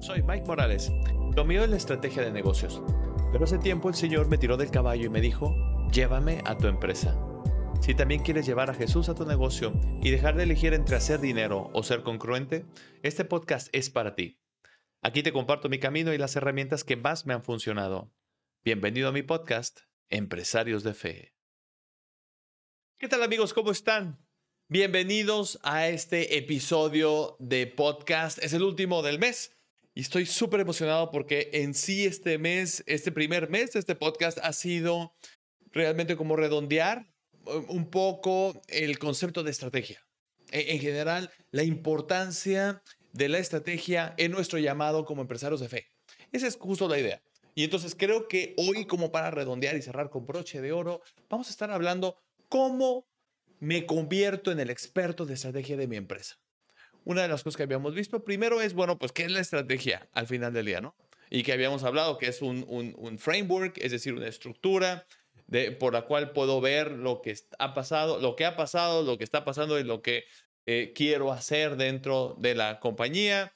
Soy Mike Morales, lo mío es la estrategia de negocios. Pero hace tiempo el Señor me tiró del caballo y me dijo, llévame a tu empresa. Si también quieres llevar a Jesús a tu negocio y dejar de elegir entre hacer dinero o ser congruente, este podcast es para ti. Aquí te comparto mi camino y las herramientas que más me han funcionado. Bienvenido a mi podcast, Empresarios de Fe. ¿Qué tal amigos? ¿Cómo están? Bienvenidos a este episodio de podcast. Es el último del mes y estoy súper emocionado porque en sí este mes, este primer mes de este podcast ha sido realmente como redondear un poco el concepto de estrategia. En general, la importancia de la estrategia en nuestro llamado como empresarios de fe. Esa es justo la idea. Y entonces creo que hoy, como para redondear y cerrar con broche de oro, vamos a estar hablando cómo me convierto en el experto de estrategia de mi empresa. Una de las cosas que habíamos visto primero es, bueno, pues, ¿qué es la estrategia al final del día, no? Y que habíamos hablado que es un framework, es decir, una estructura por la cual puedo ver lo que ha pasado, lo que está pasando y lo que quiero hacer dentro de la compañía.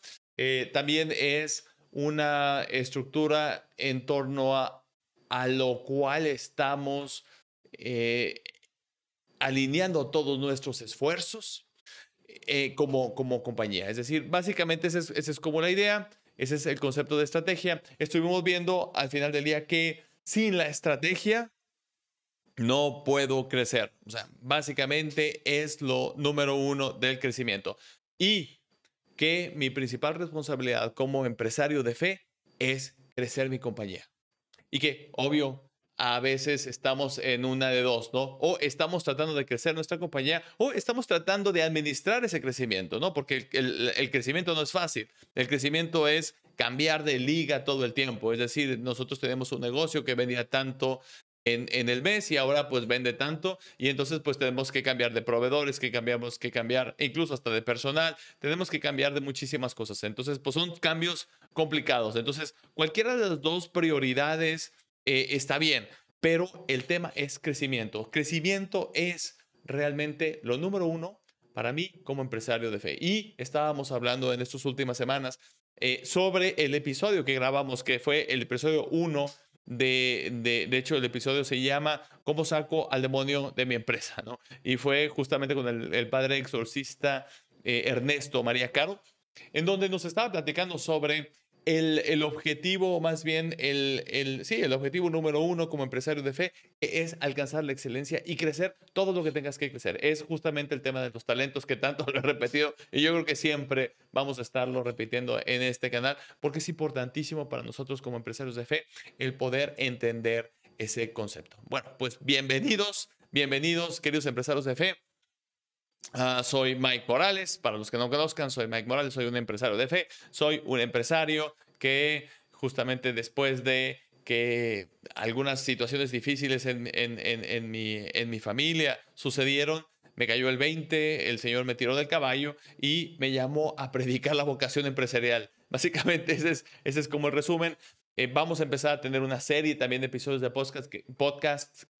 También es una estructura en torno a lo cual estamos alineando todos nuestros esfuerzos como compañía. Es decir, básicamente esa es como la idea, ese es el concepto de estrategia. Estuvimos viendo al final del día que sin la estrategia no puedo crecer. O sea, básicamente es lo número uno del crecimiento. Y que mi principal responsabilidad como empresario de fe es crecer mi compañía. Y que, obvio, a veces estamos en una de dos, ¿no? O estamos tratando de crecer nuestra compañía o estamos tratando de administrar ese crecimiento, ¿no? Porque el crecimiento no es fácil. El crecimiento es cambiar de liga todo el tiempo. Es decir, nosotros tenemos un negocio que vendía tanto en el mes y ahora pues vende tanto y entonces pues tenemos que cambiar de proveedores, que cambiar incluso hasta de personal, tenemos que cambiar de muchísimas cosas. Entonces pues son cambios complicados. Entonces cualquiera de las dos prioridades está bien, pero el tema es crecimiento. Crecimiento es realmente lo número uno para mí como empresario de fe. Y estábamos hablando en estas últimas semanas sobre el episodio que grabamos, que fue el episodio 1 de hecho, el episodio se llama ¿Cómo saco al demonio de mi empresa? ¿No? Y fue justamente con el padre exorcista Ernesto María Caro, en donde nos estaba platicando sobre el objetivo, más bien sí, el objetivo número uno como empresario de fe es alcanzar la excelencia y crecer todo lo que tengas que crecer. Es justamente el tema de los talentos que tanto lo he repetido y yo creo que siempre vamos a estarlo repitiendo en este canal porque es importantísimo para nosotros como empresarios de fe el poder entender ese concepto. Bueno, pues bienvenidos, bienvenidos queridos empresarios de fe. Soy Mike Morales, para los que no conozcan, soy Mike Morales, soy un empresario de fe, soy un empresario que justamente después de que algunas situaciones difíciles en mi familia sucedieron, me cayó el 20, el Señor me tiró del caballo y me llamó a predicar la vocación empresarial. Básicamente ese es como el resumen. Vamos a empezar a tener una serie también de episodios de podcast que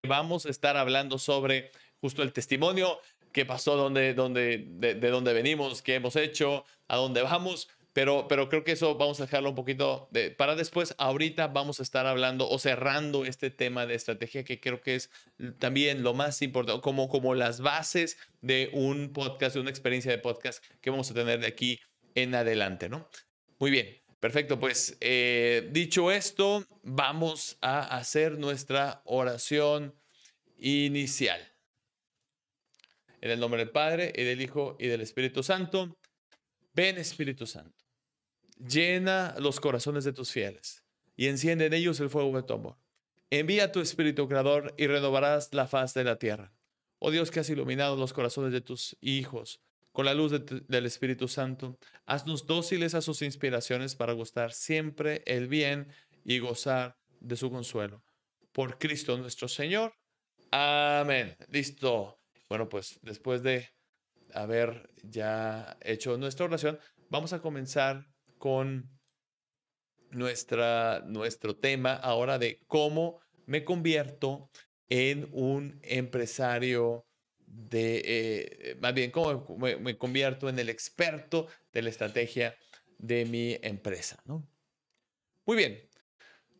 vamos a estar hablando sobre justo el testimonio qué pasó, de dónde venimos, qué hemos hecho, a dónde vamos. Pero creo que eso vamos a dejarlo un poquito para después. Ahorita vamos a estar hablando o cerrando este tema de estrategia que creo que es también lo más importante, como las bases de un podcast, de una experiencia de podcast que vamos a tener de aquí en adelante, ¿no? Muy bien, perfecto. Pues dicho esto, vamos a hacer nuestra oración inicial. En el nombre del Padre, y del Hijo, y del Espíritu Santo. Ven, Espíritu Santo. Llena los corazones de tus fieles y enciende en ellos el fuego de tu amor. Envía tu Espíritu Creador y renovarás la faz de la tierra. Oh Dios, que has iluminado los corazones de tus hijos con la luz del Espíritu Santo, haznos dóciles a sus inspiraciones para gustar siempre el bien y gozar de su consuelo. Por Cristo nuestro Señor. Amén. Listo. Bueno, pues después de haber ya hecho nuestra oración, vamos a comenzar con nuestro tema ahora de cómo me convierto en un empresario más bien, cómo me convierto en el experto de la estrategia de mi empresa, ¿no? Muy bien,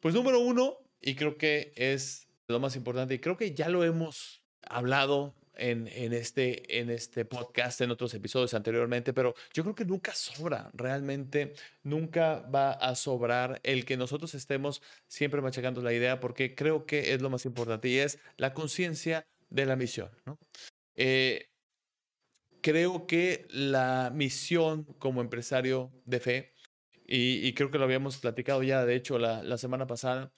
pues número uno, y creo que es lo más importante, y creo que ya lo hemos hablado en este podcast, en otros episodios anteriormente, pero yo creo que nunca sobra, realmente nunca va a sobrar el que nosotros estemos siempre machacando la idea, porque creo que es lo más importante y es la conciencia de la misión, ¿no? Eh, Creo que la misión como empresario de fe, y creo que lo habíamos platicado ya, de hecho, la semana pasada,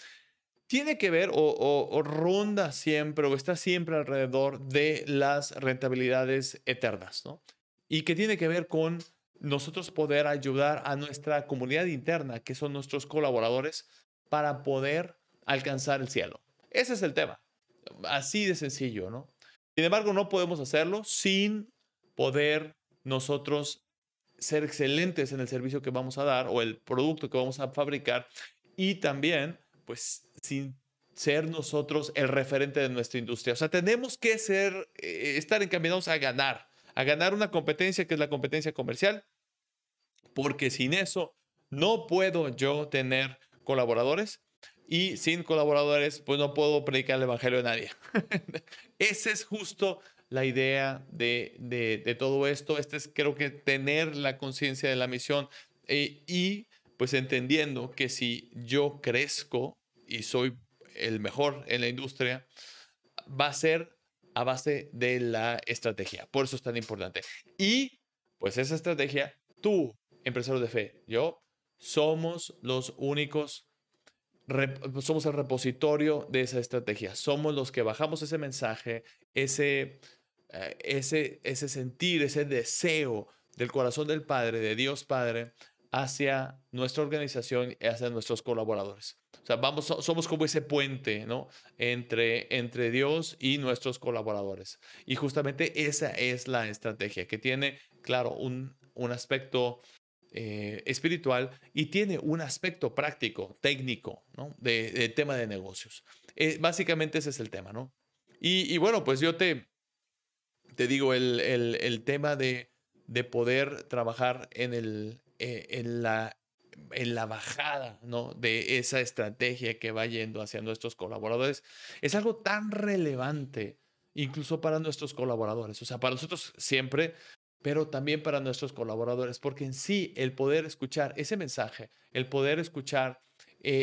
tiene que ver o ronda siempre o está siempre alrededor de las rentabilidades eternas, ¿no? Y que tiene que ver con nosotros poder ayudar a nuestra comunidad interna, que son nuestros colaboradores, para poder alcanzar el cielo. Ese es el tema. Así de sencillo, ¿no? Sin embargo, no podemos hacerlo sin poder nosotros ser excelentes en el servicio que vamos a dar o el producto que vamos a fabricar y también, pues, sin ser nosotros el referente de nuestra industria. O sea, tenemos que ser, estar encaminados a ganar una competencia que es la competencia comercial, porque sin eso no puedo yo tener colaboradores y sin colaboradores pues no puedo predicar el evangelio a nadie. Esa es justo la idea de todo esto. Este es creo que tener la conciencia de la misión y pues entendiendo que si yo crezco y soy el mejor en la industria, va a ser a base de la estrategia. Por eso es tan importante. Y pues esa estrategia, tú, empresario de fe, yo, somos los únicos, somos el repositorio de esa estrategia. Somos los que bajamos ese mensaje, ese sentir, ese deseo del corazón del Padre, de Dios Padre, hacia nuestra organización y hacia nuestros colaboradores. O sea, somos como ese puente, ¿no? Entre Dios y nuestros colaboradores. Y justamente esa es la estrategia, que tiene, claro, un aspecto espiritual y tiene un aspecto práctico, técnico, ¿no? De tema de negocios. Básicamente ese es el tema, ¿no? Y bueno, pues yo te digo, el tema de poder trabajar en la bajada, ¿no? De esa estrategia que va yendo hacia nuestros colaboradores es algo tan relevante, incluso para nuestros colaboradores. O sea, para nosotros siempre, pero también para nuestros colaboradores, porque en sí el poder escuchar ese mensaje, el poder escuchar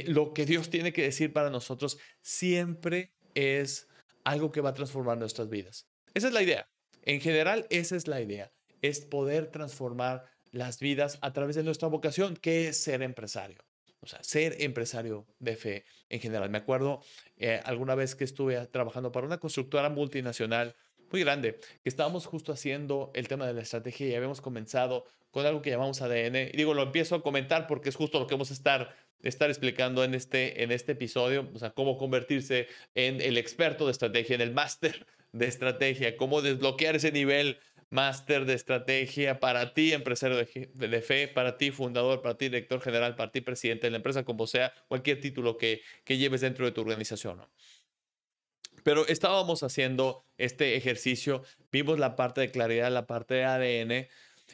lo que Dios tiene que decir para nosotros, siempre es algo que va a transformar nuestras vidas. Esa es la idea. En general, esa es la idea, es poder transformar las vidas a través de nuestra vocación, que es ser empresario. O sea, ser empresario de fe en general. Me acuerdo alguna vez que estuve trabajando para una constructora multinacional muy grande, que estábamos justo haciendo el tema de la estrategia y habíamos comenzado con algo que llamamos ADN. Y digo, lo empiezo a comentar porque es justo lo que vamos a estar explicando en este episodio, o sea, cómo convertirse en el experto de estrategia, en el máster de estrategia, cómo desbloquear ese nivel máster de estrategia para ti, empresario de fe, para ti, fundador, para ti, director general, para ti, presidente de la empresa, como sea, cualquier título que lleves dentro de tu organización, ¿no? Pero estábamos haciendo este ejercicio, vimos la parte de claridad, la parte de ADN,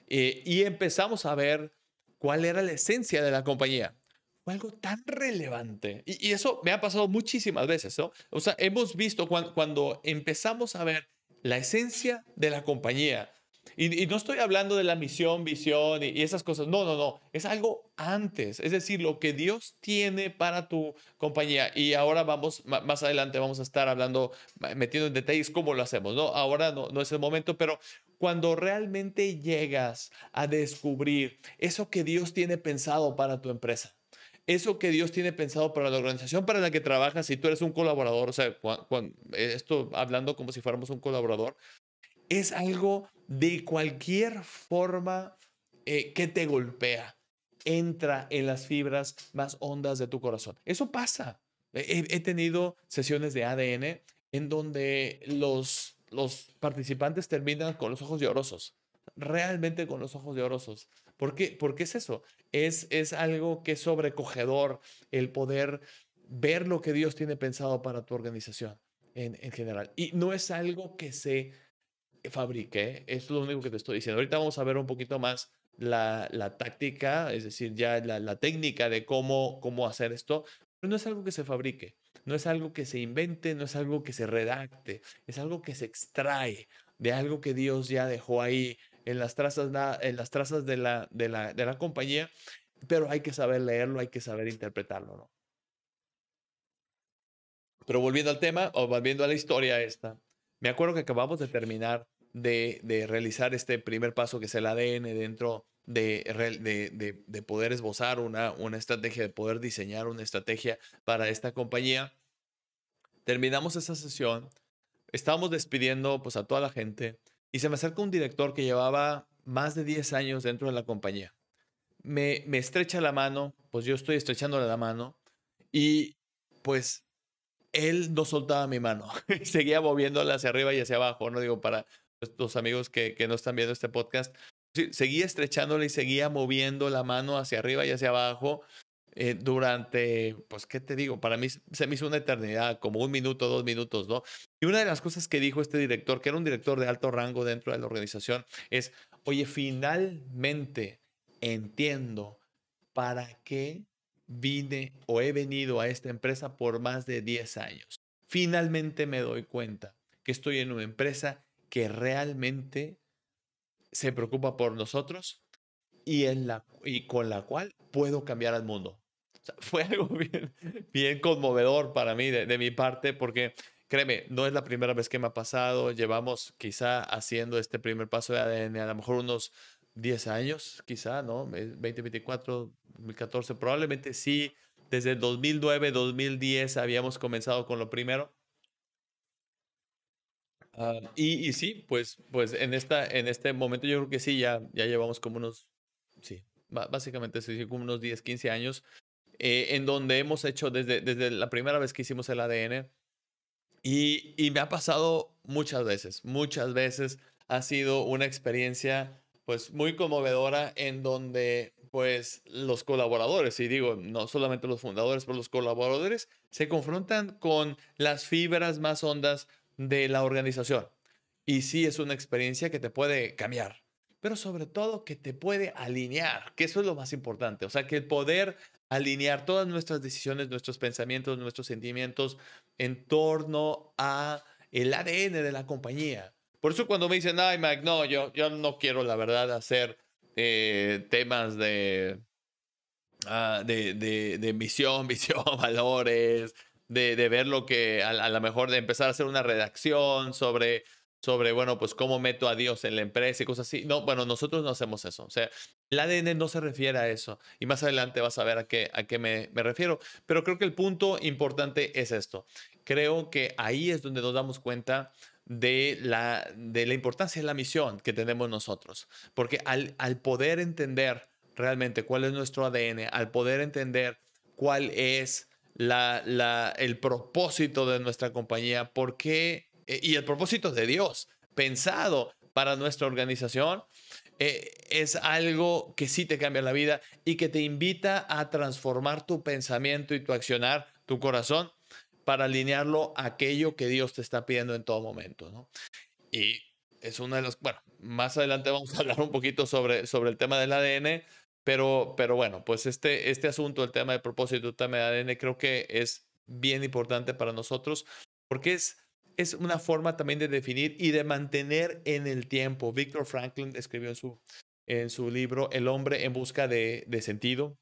y empezamos a ver cuál era la esencia de la compañía. Fue algo tan relevante. Y eso me ha pasado muchísimas veces, ¿no? O sea, hemos visto cuando empezamos a ver la esencia de la compañía. Y no estoy hablando de la misión, visión y esas cosas. No, no, no. Es algo antes. Es decir, lo que Dios tiene para tu compañía. Y ahora vamos, más adelante vamos a estar hablando, metiendo en detalles cómo lo hacemos, ¿no? Ahora no es el momento, pero cuando realmente llegas a descubrir eso que Dios tiene pensado para tu empresa, eso que Dios tiene pensado para la organización para la que trabajas, si tú eres un colaborador, o sea, esto hablando como si fuéramos un colaborador, es algo de cualquier forma que te golpea, entra en las fibras más hondas de tu corazón. Eso pasa. He tenido sesiones de ADN en donde los participantes terminan con los ojos llorosos, realmente con los ojos llorosos. ¿Por qué? Porque es eso, es algo que es sobrecogedor el poder ver lo que Dios tiene pensado para tu organización en general. Y no es algo que se fabrique, es lo único que te estoy diciendo. Ahorita vamos a ver un poquito más la táctica, es decir, ya la técnica de cómo hacer esto, pero no es algo que se fabrique, no es algo que se invente, no es algo que se redacte, es algo que se extrae de algo que Dios ya dejó ahí en las trazas, en las trazas de la compañía, pero hay que saber leerlo, hay que saber interpretarlo, ¿no? Pero volviendo al tema, o volviendo a la historia esta, me acuerdo que acabamos de terminar de realizar este primer paso que es el ADN dentro de poder esbozar una estrategia, de poder diseñar una estrategia para esta compañía. Terminamos esa sesión, estábamos despidiendo pues a toda la gente y se me acerca un director que llevaba más de 10 años dentro de la compañía. Me estrecha la mano, pues yo estoy estrechándole la mano y pues él no soltaba mi mano, seguía moviéndola hacia arriba y hacia abajo, no digo para los amigos que no están viendo este podcast, sí, seguía estrechándole y seguía moviendo la mano hacia arriba y hacia abajo durante, pues, ¿qué te digo? Para mí se me hizo una eternidad, como 1 minuto, 2 minutos, ¿no? Y una de las cosas que dijo este director, que era un director de alto rango dentro de la organización, es, oye, finalmente entiendo para qué vine o he venido a esta empresa por más de 10 años. Finalmente me doy cuenta que estoy en una empresa que realmente se preocupa por nosotros y con la cual puedo cambiar al mundo. O sea, fue algo bien conmovedor para mí, de mi parte, porque créeme, no es la primera vez que me ha pasado. Llevamos quizá haciendo este primer paso de ADN a lo mejor unos 10 años, quizá, ¿no? 2024, 2014, probablemente sí. Desde el 2009, 2010 habíamos comenzado con lo primero. Y sí, pues en este momento yo creo que sí, ya llevamos como unos, sí, básicamente sí, como unos 10 15 años, en donde hemos hecho desde la primera vez que hicimos el ADN y me ha pasado muchas veces ha sido una experiencia pues muy conmovedora en donde pues los colaboradores, y digo, no solamente los fundadores, pero los colaboradores se confrontan con las fibras más hondas de la organización. Y sí es una experiencia que te puede cambiar, pero sobre todo que te puede alinear, que eso es lo más importante. O sea, que el poder alinear todas nuestras decisiones, nuestros pensamientos, nuestros sentimientos en torno a el ADN de la compañía. Por eso cuando me dicen, ay, Mike, no, yo no quiero, la verdad, hacer temas de misión, visión, valores, de ver lo que a lo mejor de empezar a hacer una redacción sobre, bueno, pues cómo meto a Dios en la empresa y cosas así. No, bueno, nosotros no hacemos eso. O sea, el ADN no se refiere a eso. Y más adelante vas a ver a qué me refiero. Pero creo que el punto importante es esto. Creo que ahí es donde nos damos cuenta de la importancia de la misión que tenemos nosotros. Porque al poder entender realmente cuál es nuestro ADN, al poder entender cuál es el propósito de nuestra compañía, por qué, y el propósito de Dios pensado para nuestra organización, es algo que sí te cambia la vida y que te invita a transformar tu pensamiento y tu accionar, tu corazón, para alinearlo a aquello que Dios te está pidiendo en todo momento, ¿no? Y es una de las, bueno, más adelante vamos a hablar un poquito sobre el tema del ADN, pero bueno, pues este asunto, el tema de propósito, el tema de ADN, creo que es bien importante para nosotros porque es una forma también de definir y de mantener en el tiempo. Viktor Franklin escribió en su libro El hombre en busca de sentido,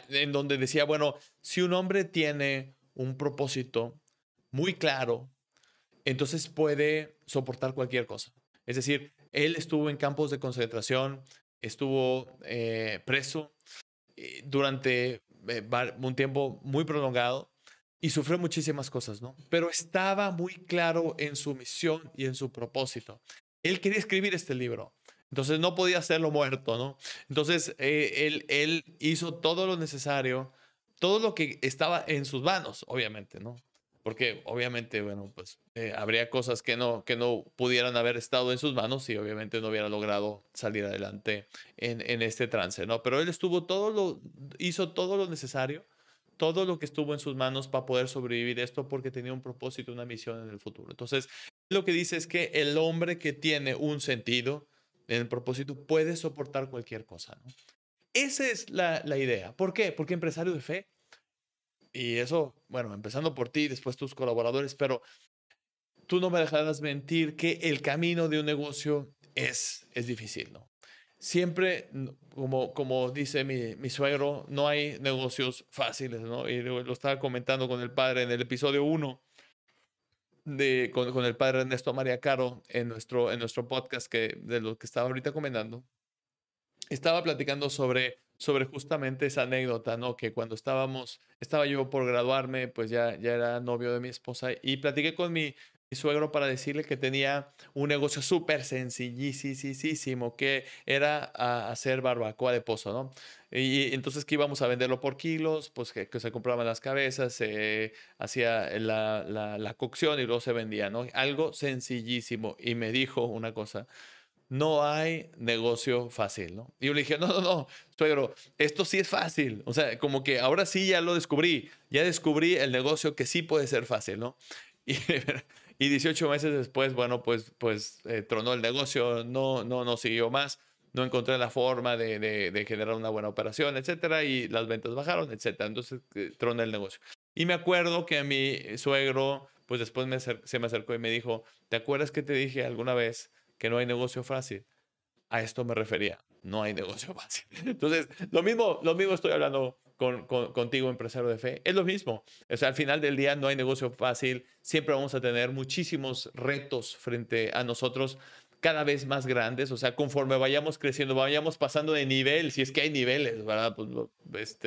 en donde decía, bueno, si un hombre tiene un propósito muy claro, entonces puede soportar cualquier cosa. Es decir, él estuvo en campos de concentración, estuvo preso durante un tiempo muy prolongado y sufrió muchísimas cosas, ¿no? Pero estaba muy claro en su misión y en su propósito. Él quería escribir este libro. Entonces no podía hacerlo muerto, ¿no? Entonces él hizo todo lo necesario, todo lo que estaba en sus manos, obviamente, ¿no? Porque obviamente, bueno, pues habría cosas que no pudieran haber estado en sus manos y obviamente no hubiera logrado salir adelante en este trance, ¿no? Pero él hizo todo lo necesario, todo lo que estuvo en sus manos para poder sobrevivir esto porque tenía un propósito, una misión en el futuro. Entonces, lo que dice es que el hombre que tiene un sentido en el propósito, puedes soportar cualquier cosa, ¿no? Esa es la idea. ¿Por qué? Porque empresario de fe, y eso, bueno, empezando por ti, después tus colaboradores, pero tú no me dejarás mentir que el camino de un negocio es difícil, ¿no? Siempre, como dice mi suegro, no hay negocios fáciles, ¿no? Y lo estaba comentando con el padre en el episodio 1 con el padre Ernesto María Caro en nuestro podcast de lo que estaba ahorita comentando. Estaba platicando sobre justamente esa anécdota, ¿no? Que cuando estaba yo por graduarme, pues ya era novio de mi esposa y platiqué con mi suegro para decirle que tenía un negocio súper sencillísimo, que era hacer barbacoa de pozo, ¿no? Y entonces que íbamos a venderlo por kilos, pues que se compraban las cabezas, se hacía la cocción y luego se vendía, ¿no? Algo sencillísimo. Y me dijo una cosa, no hay negocio fácil, ¿no? Y yo le dije, no, suegro, esto sí es fácil. O sea, como que ahora sí ya lo descubrí. Ya descubrí el negocio que sí puede ser fácil, ¿no? Y, y 18 meses después, bueno, pues tronó el negocio, no siguió más. No encontré la forma de generar una buena operación, etcétera, y las ventas bajaron, etcétera. Entonces, tronó el negocio. Y me acuerdo que a mi suegro, pues después se me acercó y me dijo, ¿te acuerdas que te dije alguna vez que no hay negocio fácil? A esto me refería, no hay negocio fácil. Entonces, lo mismo estoy hablando contigo, empresario de fe. Es lo mismo. O sea, al final del día no hay negocio fácil. Siempre vamos a tener muchísimos retos frente a nosotros, cada vez más grandes. O sea, conforme vayamos creciendo, vayamos pasando de nivel, si es que hay niveles, ¿verdad? Pues,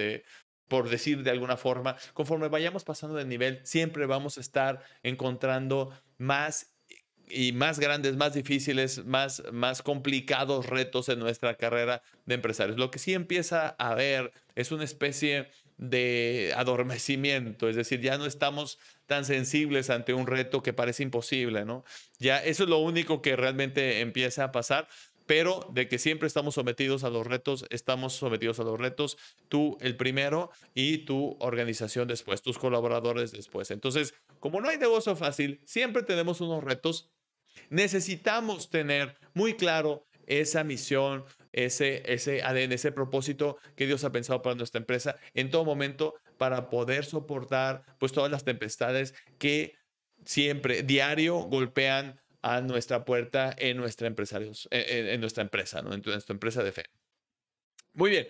por decir de alguna forma, conforme vayamos pasando de nivel, siempre vamos a estar encontrando más y más grandes, más difíciles, más complicados retos en nuestra carrera de empresarios. Lo que sí empieza a haber es una especie de adormecimiento, es decir, ya no estamos tan sensibles ante un reto que parece imposible, ¿no? Ya eso es lo único que realmente empieza a pasar, pero de que siempre estamos sometidos a los retos, estamos sometidos a los retos, tú el primero y tu organización después, tus colaboradores después. Entonces, como no hay negocio fácil, siempre tenemos unos retos. Necesitamos tener muy claro esa misión, ese ADN, ese propósito que Dios ha pensado para nuestra empresa en todo momento para poder soportar pues todas las tempestades que siempre, diario, golpean a nuestra puerta en nuestra empresa, ¿no? En nuestra empresa de fe. Muy bien.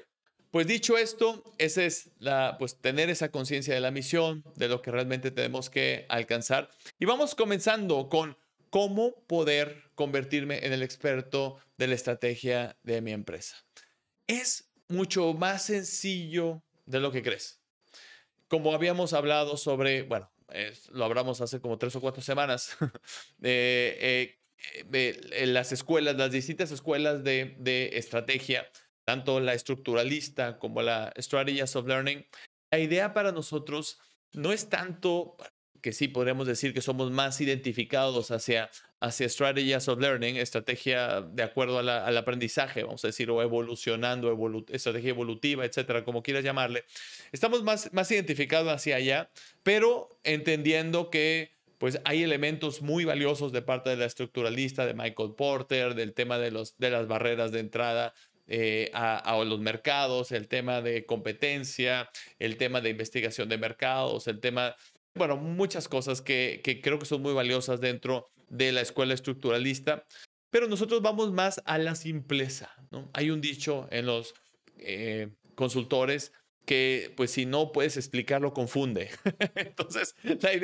Pues dicho esto, esa es pues tener esa conciencia de la misión, de lo que realmente tenemos que alcanzar. Y vamos comenzando con cómo poder convertirme en el experto de la estrategia de mi empresa. Es mucho más sencillo de lo que crees. Como habíamos hablado sobre, bueno, lo hablamos hace como 3 o 4 semanas, las escuelas, las distintas escuelas de estrategia, tanto la estructuralista como la Strategies of Learning, la idea para nosotros no es tanto que sí podríamos decir que somos más identificados hacia Strategies of Learning, estrategia de acuerdo al aprendizaje, vamos a decir, o evolucionando, estrategia evolutiva, etcétera, como quieras llamarle. Estamos más identificados hacia allá, pero entendiendo que pues hay elementos muy valiosos de parte de la estructuralista, de Michael Porter, del tema de las barreras de entrada a los mercados, el tema de competencia, el tema de investigación de mercados, el tema, bueno, muchas cosas que creo que son muy valiosas dentro de la escuela estructuralista, pero nosotros vamos más a la simpleza, ¿no? Hay un dicho en los consultores que pues si no puedes explicarlo, confunde. Entonces, la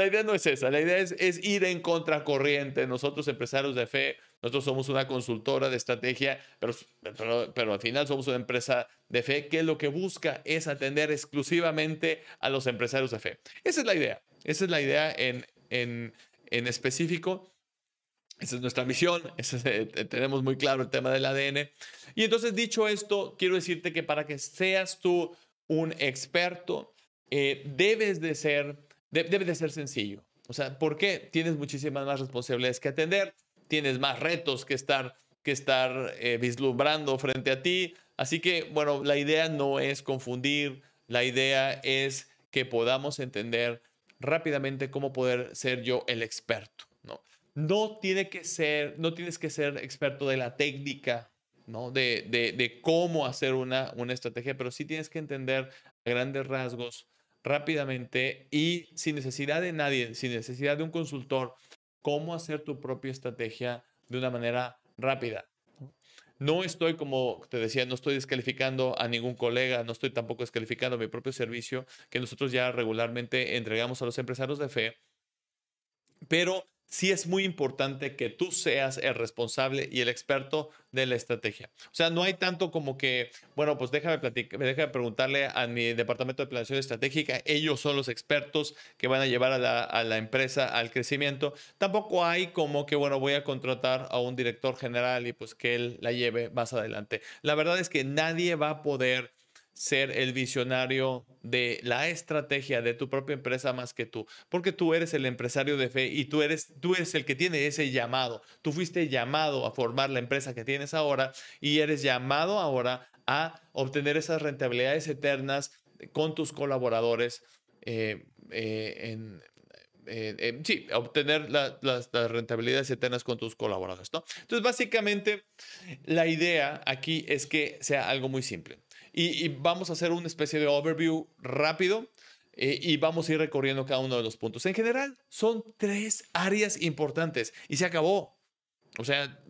idea no es esa, la idea es ir en contracorriente. Nosotros, empresarios de fe, nosotros somos una consultora de estrategia, pero al final somos una empresa de fe que lo que busca es atender exclusivamente a los empresarios de fe. Esa es la idea en específico. Esa es nuestra misión, tenemos muy claro el tema del ADN. Y entonces, dicho esto, quiero decirte que para que seas tú un experto, debe de ser sencillo. O sea, ¿por qué? Tienes muchísimas más responsabilidades que atender, tienes más retos que estar vislumbrando frente a ti. Así que, bueno, la idea no es confundir, la idea es que podamos entender rápidamente cómo poder ser yo el experto, ¿no? no tienes que ser experto de la técnica, ¿no? De cómo hacer una estrategia, pero sí tienes que entender a grandes rasgos rápidamente y sin necesidad de nadie, sin necesidad de un consultor, cómo hacer tu propia estrategia de una manera rápida. No estoy, como te decía, no estoy descalificando a ningún colega, no estoy tampoco descalificando mi propio servicio que nosotros ya regularmente entregamos a los empresarios de fe, pero sí es muy importante que tú seas el responsable y el experto de la estrategia. O sea, no hay tanto como que, bueno, pues déjame preguntarle a mi departamento de planeación estratégica, ellos son los expertos que van a llevar a la empresa al crecimiento. Tampoco hay como que, bueno, voy a contratar a un director general y pues que él la lleve más adelante. La verdad es que nadie va a poder ser el visionario de la estrategia de tu propia empresa más que tú, porque tú eres el empresario de fe y tú eres el que tiene ese llamado. Tú fuiste llamado a formar la empresa que tienes ahora y eres llamado ahora a obtener esas rentabilidades eternas con tus colaboradores sí, obtener las rentabilidades eternas con tus colaboradores, ¿no? Entonces, básicamente, la idea aquí es que sea algo muy simple. Y vamos a hacer una especie de overview rápido y vamos a ir recorriendo cada uno de los puntos. En general, son tres áreas importantes y se acabó. O sea,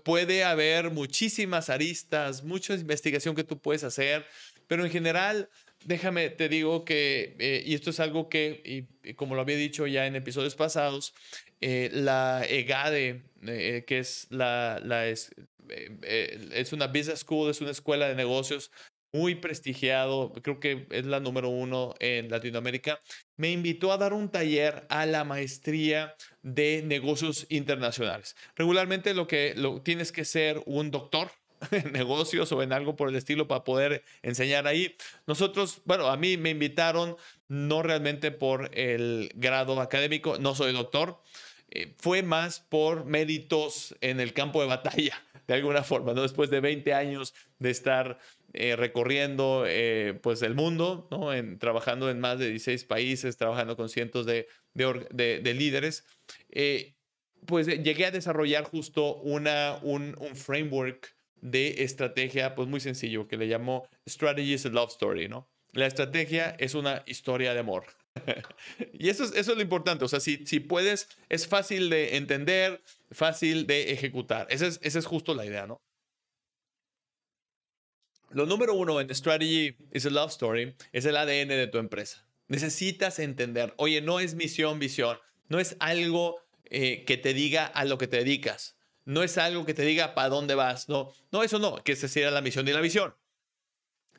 puede haber muchísimas aristas, mucha investigación que tú puedes hacer, pero en general, déjame, te digo que, y esto es algo que, y como lo había dicho ya en episodios pasados, la EGADE, que es es una business school, es una escuela de negocios muy prestigiado, creo que es la número uno en Latinoamérica, me invitó a dar un taller a la maestría de negocios internacionales. Regularmente tienes que ser un doctor en negocios o en algo por el estilo para poder enseñar ahí. Nosotros, bueno, a mí me invitaron no realmente por el grado académico, no soy doctor, fue más por méritos en el campo de batalla, de alguna forma, ¿no? Después de 20 años de estar recorriendo pues el mundo, ¿no? Trabajando en más de 16 países, trabajando con cientos de líderes, eh, pues llegué a desarrollar justo un framework de estrategia pues muy sencillo que le llamó Strategy is a Love Story, ¿no? La estrategia es una historia de amor. Y eso es lo importante. O sea, si puedes, es fácil de entender, fácil de ejecutar. Esa es justo la idea, ¿no? Lo número uno en Strategy is a Love Story es el ADN de tu empresa. Necesitas entender, oye, no es misión, visión, no es algo que te diga a lo que te dedicas, no es algo que te diga para dónde vas, no, no, eso no, que esa sería la misión y la visión.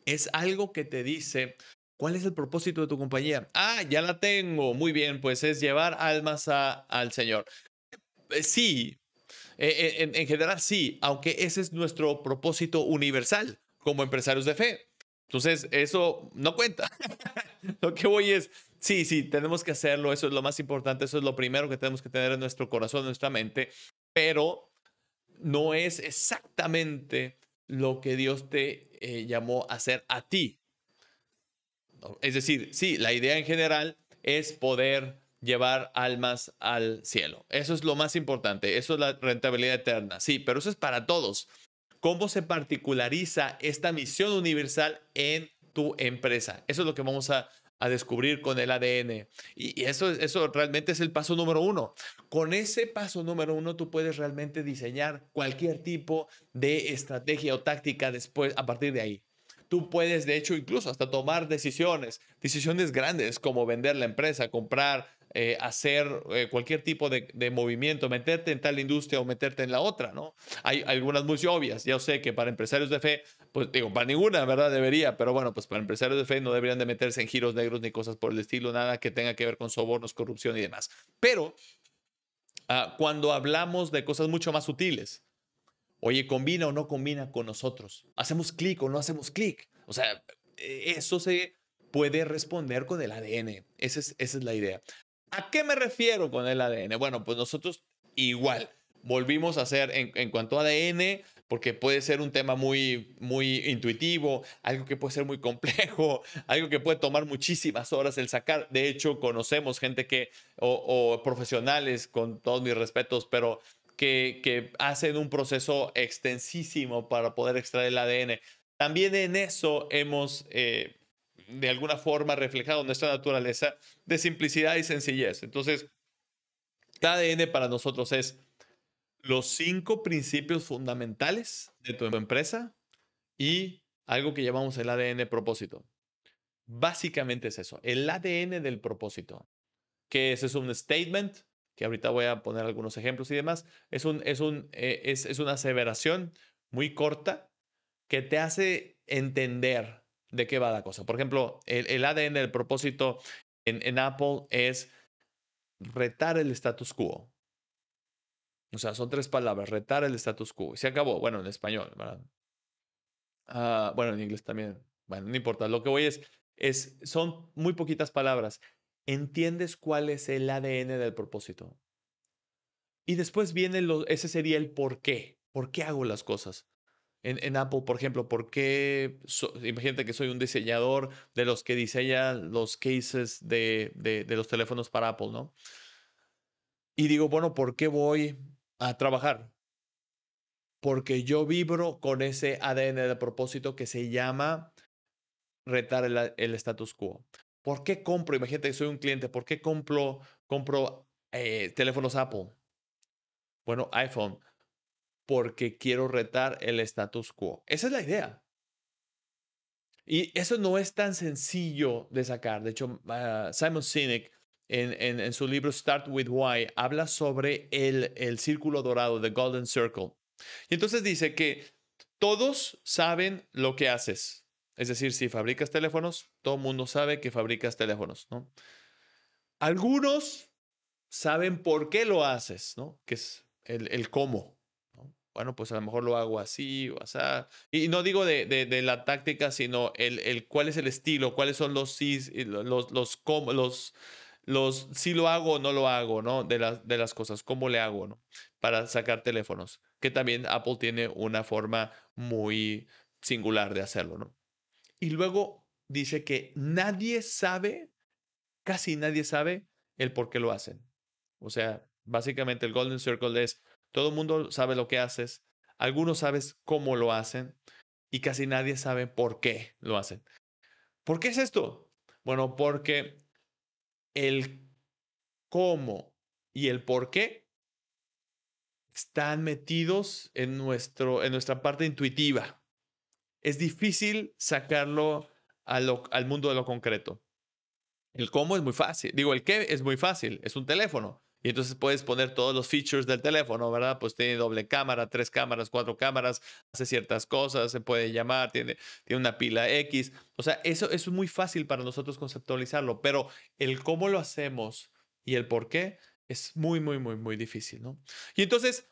Es algo que te dice cuál es el propósito de tu compañía. Ah, ya la tengo, muy bien, pues es llevar almas al Señor. Sí, en general sí, aunque ese es nuestro propósito universal como empresarios de fe. Entonces, eso no cuenta. Lo que voy es, sí, sí, tenemos que hacerlo, eso es lo más importante, eso es lo primero que tenemos que tener en nuestro corazón, en nuestra mente, pero no es exactamente lo que Dios te llamó a hacer a ti. ¿No? Es decir, sí, la idea en general es poder llevar almas al cielo. Eso es lo más importante, eso es la rentabilidad eterna, sí, pero eso es para todos. ¿Cómo se particulariza esta misión universal en tu empresa? Eso es lo que vamos a descubrir con el ADN. Y eso realmente es el paso número uno. Con ese paso número uno, tú puedes realmente diseñar cualquier tipo de estrategia o táctica después a partir de ahí. Tú puedes, de hecho, incluso hasta tomar decisiones grandes como vender la empresa, comprar, hacer cualquier tipo de movimiento, meterte en tal industria o meterte en la otra, ¿no? Hay algunas muy obvias. Yo sé que para empresarios de fe, pues digo, para ninguna, ¿verdad? Debería, pero bueno, pues para empresarios de fe no deberían de meterse en giros negros ni cosas por el estilo, nada que tenga que ver con sobornos, corrupción y demás. Pero cuando hablamos de cosas mucho más sutiles, oye, ¿combina o no combina con nosotros? ¿Hacemos clic o no hacemos clic? O sea, eso se puede responder con el ADN. Esa es la idea. ¿A qué me refiero con el ADN? Bueno, pues nosotros igual volvimos a hacer en cuanto a ADN, porque puede ser un tema muy, muy intuitivo, algo que puede ser muy complejo, algo que puede tomar muchísimas horas el sacar. De hecho, conocemos gente o profesionales, con todos mis respetos, pero que hacen un proceso extensísimo para poder extraer el ADN. También en eso hemos, de alguna forma, reflejado nuestra naturaleza de simplicidad y sencillez. Entonces, el ADN para nosotros es los 5 principios fundamentales de tu empresa y algo que llamamos el ADN propósito. Básicamente es eso, el ADN del propósito, que ese es un statement, que ahorita voy a poner algunos ejemplos y demás. Es una aseveración muy corta que te hace entender de qué va la cosa. Por ejemplo, el ADN del propósito en Apple es retar el status quo. O sea, son 3 palabras, retar el status quo. Se acabó, bueno, en español, ¿verdad? Bueno, en inglés también. Bueno, no importa. Lo que voy son muy poquitas palabras. ¿Entiendes cuál es el ADN del propósito? Y después viene ese sería el por qué. ¿Por qué hago las cosas? En Apple, por ejemplo, ¿por qué? Imagínate que soy un diseñador de los que diseña los cases de los teléfonos para Apple, ¿no? Y digo, bueno, ¿por qué voy a trabajar? Porque yo vibro con ese ADN de propósito que se llama retar el status quo. ¿Por qué compro? Imagínate que soy un cliente. ¿Por qué compro teléfonos Apple? Bueno, iPhone. Porque quiero retar el status quo. Esa es la idea. Y eso no es tan sencillo de sacar. De hecho, Simon Sinek en su libro Start with Why habla sobre el círculo dorado, the golden circle. Y entonces dice que todos saben lo que haces. Es decir, si fabricas teléfonos, todo el mundo sabe que fabricas teléfonos, ¿no? Algunos saben por qué lo haces, ¿no? Que es el cómo, ¿no? Bueno, pues a lo mejor lo hago así o así. Y no digo de la táctica, sino cuál es el estilo, cuáles son los sí, los cómo, los si lo hago o no lo hago, ¿no? De las cosas, cómo le hago, ¿no? Para sacar teléfonos, que también Apple tiene una forma muy singular de hacerlo, ¿no? Y luego dice que casi nadie sabe el por qué lo hacen. O sea, básicamente el Golden Circle es, todo el mundo sabe lo que haces, algunos sabes cómo lo hacen y casi nadie sabe por qué lo hacen. ¿Por qué es esto? Bueno, porque el cómo y el por qué están metidos en nuestra parte intuitiva. Es difícil sacarlo al mundo de lo concreto. El cómo es muy fácil. Digo, el qué es muy fácil. Es un teléfono. Y entonces puedes poner todos los features del teléfono, ¿verdad? Pues tiene doble cámara, 3 cámaras, 4 cámaras, hace ciertas cosas, se puede llamar, tiene una pila X. O sea, eso es muy fácil para nosotros conceptualizarlo, pero el cómo lo hacemos y el por qué es muy, muy, muy, muy difícil, ¿no? Y entonces,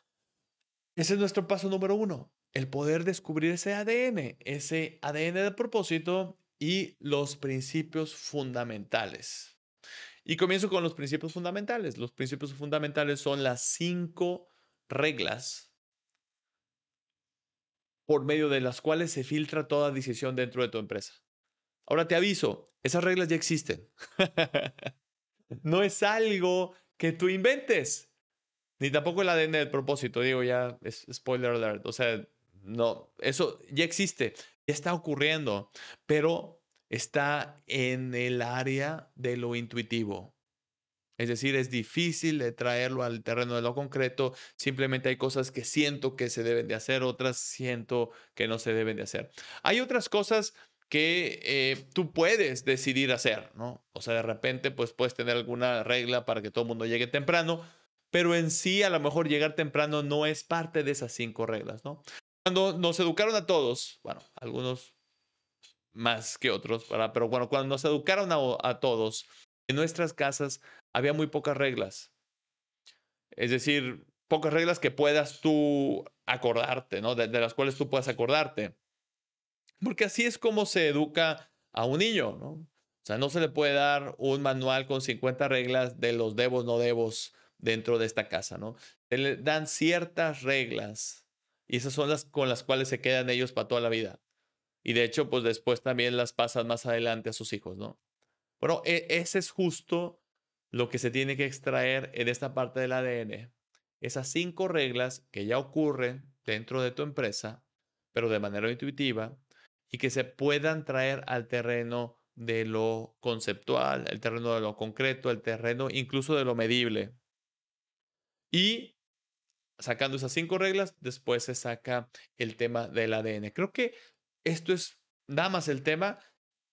ese es nuestro paso número 1, el poder descubrir ese ADN de propósito y los principios fundamentales. Y comienzo con los principios fundamentales. Los principios fundamentales son las 5 reglas por medio de las cuales se filtra toda decisión dentro de tu empresa. Ahora te aviso, esas reglas ya existen. No es algo que tú inventes, ni tampoco el ADN del propósito, digo ya, es spoiler alert. O sea, no, eso ya existe, ya está ocurriendo, pero está en el área de lo intuitivo. Es decir, es difícil de traerlo al terreno de lo concreto. Simplemente hay cosas que siento que se deben de hacer, otras siento que no se deben de hacer. Hay otras cosas que tú puedes decidir hacer, ¿no? O sea, de repente, pues puedes tener alguna regla para que todo el mundo llegue temprano, pero en sí, a lo mejor llegar temprano no es parte de esas 5 reglas, ¿no? Cuando nos educaron a todos, bueno, algunos más que otros, ¿verdad? Pero bueno, cuando nos educaron a todos, en nuestras casas había muy pocas reglas. Es decir, pocas reglas que puedas tú acordarte, ¿no? De las cuales tú puedas acordarte. Porque así es como se educa a un niño, ¿no? O sea, no se le puede dar un manual con 50 reglas de los debos, no debos dentro de esta casa, ¿no? Se le dan ciertas reglas y esas son las con las cuales se quedan ellos para toda la vida. Y de hecho, pues después también las pasan más adelante a sus hijos, ¿no? Bueno, ese es justo lo que se tiene que extraer en esta parte del ADN. Esas 5 reglas que ya ocurren dentro de tu empresa, pero de manera intuitiva, y que se puedan traer al terreno de lo conceptual, el terreno de lo concreto, el terreno incluso de lo medible. Y sacando esas 5 reglas, después se saca el tema del ADN. Creo que esto es, nada más el tema,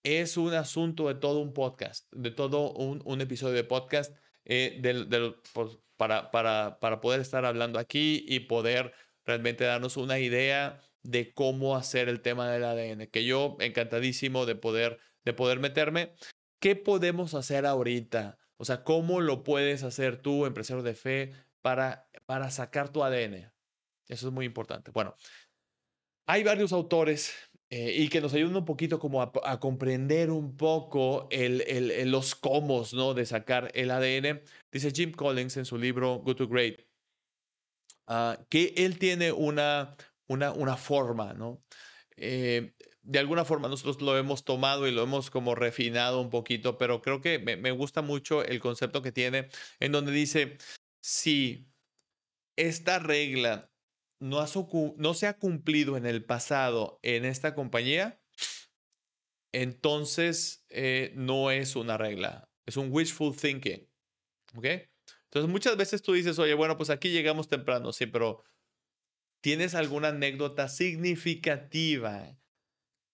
es un asunto de todo un podcast, de todo un episodio de podcast, pues, para poder estar hablando aquí y poder realmente darnos una idea de cómo hacer el tema del ADN, que yo encantadísimo de poder meterme. ¿Qué podemos hacer ahorita? O sea, ¿cómo lo puedes hacer tú, empresario de fe, para sacar tu ADN? Eso es muy importante. Bueno, hay varios autores y que nos ayudan un poquito como a comprender un poco los cómo, ¿no? De sacar el ADN. Dice Jim Collins en su libro Good to Great, que él tiene una forma, ¿no? De alguna forma nosotros lo hemos tomado y lo hemos como refinado un poquito, pero creo que me gusta mucho el concepto que tiene en donde dice, si esta regla no se ha cumplido en el pasado en esta compañía, entonces no es una regla, es un wishful thinking, ¿ok? Entonces muchas veces tú dices, oye, bueno, pues aquí llegamos temprano, sí, pero ¿tienes alguna anécdota significativa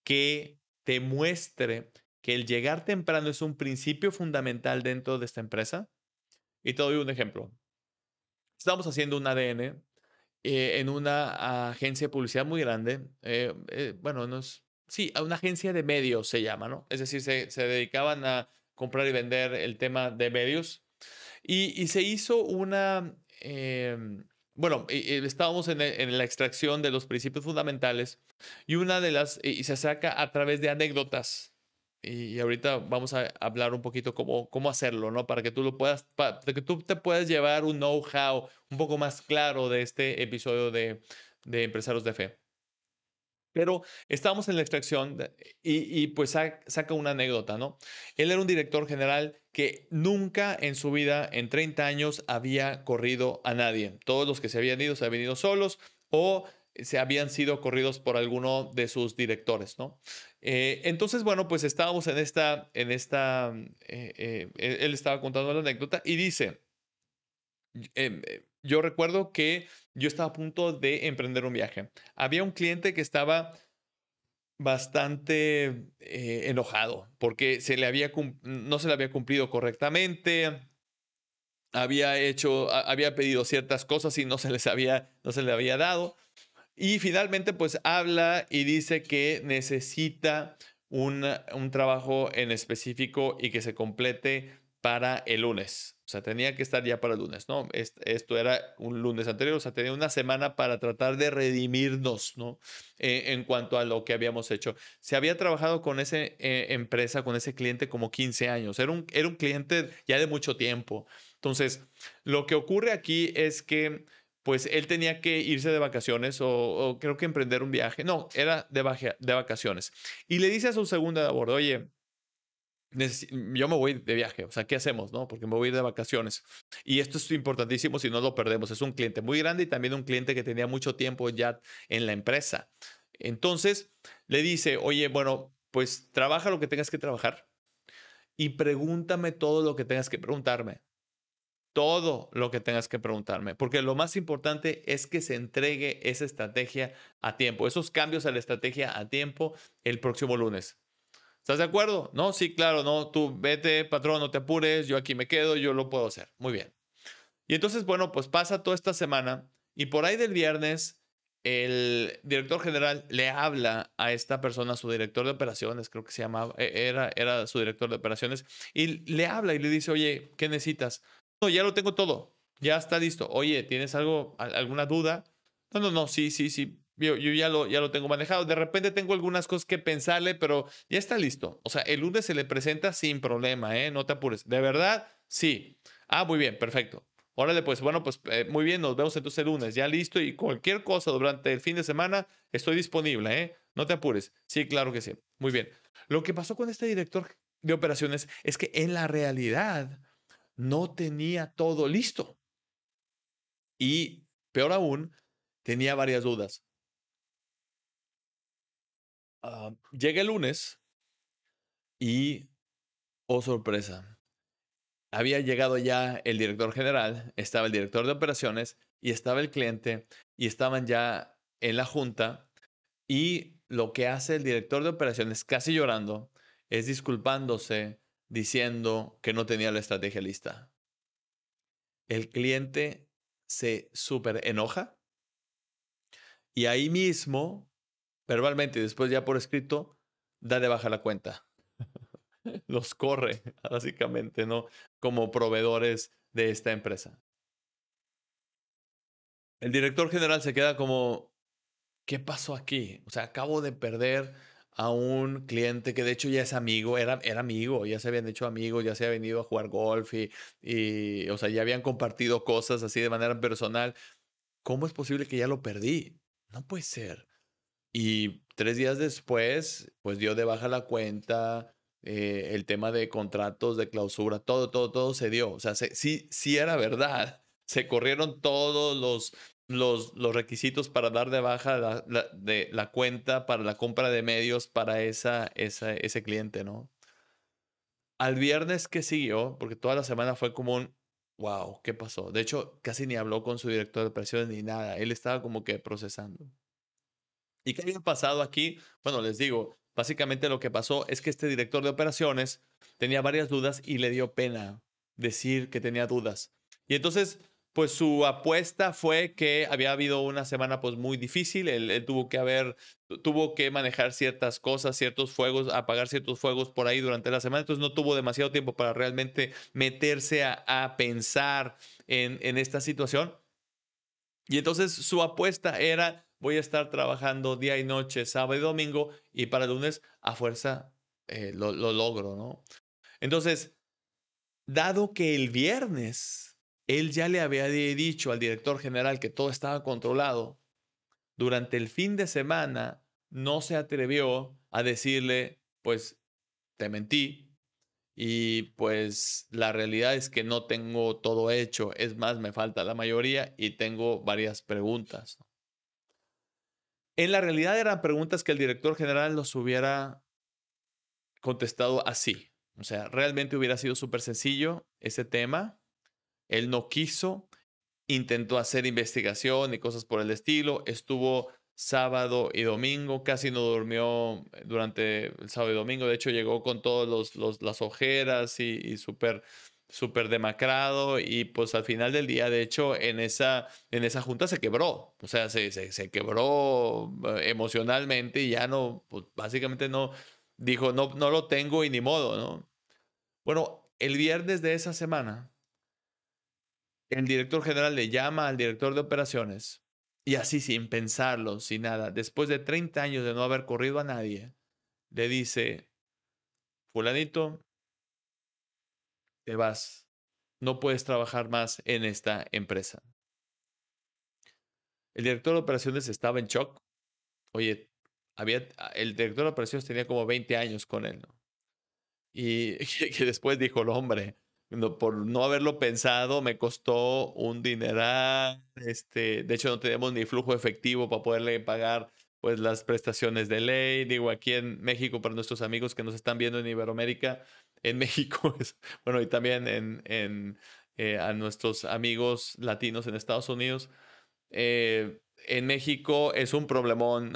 que te muestre que el llegar temprano es un principio fundamental dentro de esta empresa? Y te doy un ejemplo. Estamos haciendo un ADN en una agencia de publicidad muy grande. Bueno, no es, sí, a una agencia de medios se llama, ¿no? Es decir, se dedicaban a comprar y vender el tema de medios. Y se hizo bueno, estábamos en la extracción de los principios fundamentales y una de las, y se saca a través de anécdotas. Y ahorita vamos a hablar un poquito cómo hacerlo, ¿no? Para que tú lo puedas, para que tú te puedas llevar un know-how un poco más claro de este episodio de Empresarios de Fe. Pero estábamos en la extracción y pues saca una anécdota, ¿no? Él era un director general que nunca en su vida, en 30 años, había corrido a nadie. Todos los que se habían ido solos o se habían sido corridos por alguno de sus directores, ¿no? Entonces, bueno, pues estábamos él estaba contando la anécdota y dice, yo recuerdo que yo estaba a punto de emprender un viaje. Había un cliente que estaba bastante enojado porque no se le había cumplido correctamente, había pedido ciertas cosas y no se le había dado. Y finalmente, pues habla y dice que necesita un trabajo en específico y que se complete para el lunes. O sea, tenía que estar ya para el lunes, ¿no? Esto era un lunes anterior, o sea, tenía una semana para tratar de redimirnos, ¿no? En cuanto a lo que habíamos hecho. Se había trabajado con esa empresa, con ese cliente como 15 años. Era un cliente ya de mucho tiempo. Entonces, lo que ocurre aquí es que pues él tenía que irse de vacaciones o creo que emprender un viaje. No, era de vacaciones. Y le dice a su segunda de a bordo, oye, yo me voy de viaje, o sea, ¿qué hacemos, no? Porque me voy a ir de vacaciones. Y esto es importantísimo si no lo perdemos. Es un cliente muy grande y también un cliente que tenía mucho tiempo ya en la empresa. Entonces, le dice, oye, bueno, pues trabaja lo que tengas que trabajar y pregúntame todo lo que tengas que preguntarme. Todo lo que tengas que preguntarme, porque lo más importante es que se entregue esa estrategia a tiempo, esos cambios a la estrategia a tiempo el próximo lunes. ¿Estás de acuerdo? No, sí, claro, no, tú vete, patrón, no te apures, yo aquí me quedo, yo lo puedo hacer. Muy bien. Y entonces, bueno, pues pasa toda esta semana y por ahí del viernes el director general le habla a esta persona, su director de operaciones, creo que se llamaba, era su director de operaciones, y le habla y le dice, oye, ¿qué necesitas? No, ya lo tengo todo, ya está listo. Oye, ¿tienes alguna duda? No, no, no, sí, sí, sí. Yo ya lo tengo manejado. De repente tengo algunas cosas que pensarle, pero ya está listo. O sea, el lunes se le presenta sin problema, ¿eh? No te apures. ¿De verdad? Sí. Ah, muy bien, perfecto. Órale, pues bueno, pues muy bien, nos vemos entonces el lunes, ya listo y cualquier cosa durante el fin de semana estoy disponible, ¿eh? No te apures. Sí, claro que sí. Muy bien. Lo que pasó con este director de operaciones es que en la realidad no tenía todo listo y peor aún, tenía varias dudas. Llega el lunes y, oh sorpresa, había llegado ya el director general, estaba el director de operaciones y estaba el cliente y estaban ya en la junta y lo que hace el director de operaciones casi llorando es disculpándose diciendo que no tenía la estrategia lista. El cliente se súper enoja y ahí mismo, verbalmente y después ya por escrito, da de baja la cuenta. Los corre, básicamente, ¿no? Como proveedores de esta empresa. El director general se queda como, ¿qué pasó aquí? O sea, acabo de perder a un cliente que de hecho ya es amigo, era amigo, ya se habían hecho amigos, ya se había venido a jugar golf o sea, ya habían compartido cosas así de manera personal. ¿Cómo es posible que ya lo perdí? No puede ser. Y 3 días después, pues dio de baja la cuenta, el tema de contratos, de clausura, todo se dio. O sea, sí, sí era verdad. Se corrieron todos los requisitos para dar de baja de la cuenta para la compra de medios para ese cliente, ¿no? Al viernes que siguió, porque toda la semana fue como un, wow, ¿qué pasó? De hecho, casi ni habló con su director de operaciones ni nada. Él estaba como que procesando. ¿Y qué había pasado aquí? Bueno, les digo, básicamente lo que pasó es que este director de operaciones tenía varias dudas y le dio pena decir que tenía dudas. Y entonces, pues su apuesta fue que había habido una semana pues muy difícil, él tuvo que manejar ciertas cosas, ciertos fuegos, apagar ciertos fuegos por ahí durante la semana, entonces no tuvo demasiado tiempo para realmente meterse a pensar en esta situación. Y entonces su apuesta era, voy a estar trabajando día y noche, sábado y domingo, y para el lunes a fuerza lo logro, ¿no? Entonces, dado que el viernes él ya le había dicho al director general que todo estaba controlado, durante el fin de semana no se atrevió a decirle, pues, te mentí, y pues la realidad es que no tengo todo hecho, es más, me falta la mayoría y tengo varias preguntas. En la realidad eran preguntas que el director general los hubiera contestado así. O sea, realmente hubiera sido súper sencillo ese tema. Él no quiso, intentó hacer investigación y cosas por el estilo. Estuvo sábado y domingo, casi no durmió durante el sábado y domingo. De hecho, llegó con todas las ojeras y súper demacrado. Y pues al final del día, de hecho, en esa junta se quebró. O sea, se quebró emocionalmente y ya no, pues básicamente no, dijo, no, no lo tengo y ni modo, ¿no? Bueno, el viernes de esa semana el director general le llama al director de operaciones y así sin pensarlo, sin nada, después de 30 años de no haber corrido a nadie, le dice, fulanito, te vas, no puedes trabajar más en esta empresa. El director de operaciones estaba en shock. Oye, el director de operaciones tenía como 20 años con él, ¿no? Y que después dijo el hombre, por no haberlo pensado, me costó un dineral. De hecho, no tenemos ni flujo efectivo para poderle pagar pues las prestaciones de ley. Digo, aquí en México, para nuestros amigos que nos están viendo en Iberoamérica, en México bueno, y también a nuestros amigos latinos en Estados Unidos, en México es un problemón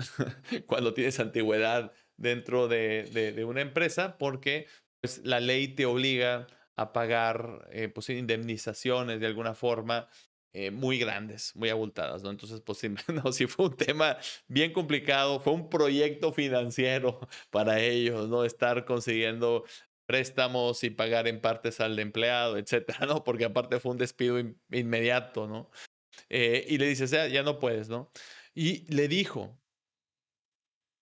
cuando tienes antigüedad dentro de una empresa porque pues, la ley te obliga a pagar pues, indemnizaciones de alguna forma muy grandes, muy abultadas, ¿no? Entonces, pues sí, no, sí fue un tema bien complicado, fue un proyecto financiero para ellos, ¿no? Estar consiguiendo préstamos y pagar en partes al empleado, etcétera, ¿no? Porque aparte fue un despido inmediato, ¿no? Y le dice, o sea, ya no puedes, ¿no? Y le dijo,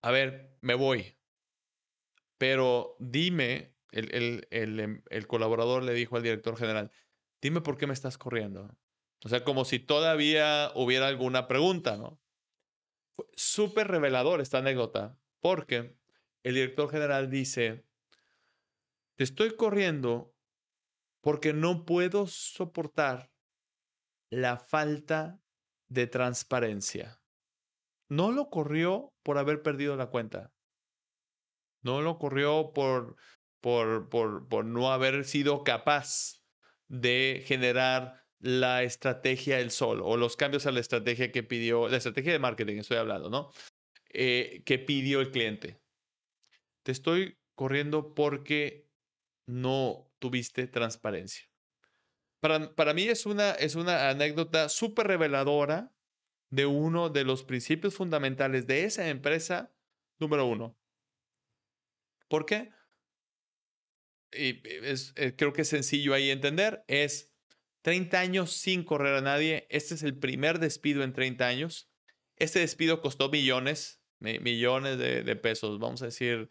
a ver, me voy, pero dime, el colaborador le dijo al director general, dime por qué me estás corriendo. O sea, como si todavía hubiera alguna pregunta, ¿no? Fue súper revelador esta anécdota, porque el director general dice, te estoy corriendo porque no puedo soportar la falta de transparencia. No lo corrió por haber perdido la cuenta. No lo corrió por no haber sido capaz de generar la estrategia él solo o los cambios a la estrategia que pidió, la estrategia de marketing, estoy hablando, ¿no? Que pidió el cliente. Te estoy corriendo porque no tuviste transparencia. Para mí es una anécdota súper reveladora de uno de los principios fundamentales de esa empresa, número uno. ¿Por qué? Y creo que es sencillo ahí entender, es 30 años sin correr a nadie. Este es el primer despido en 30 años. Este despido costó millones, millones de pesos, vamos a decir,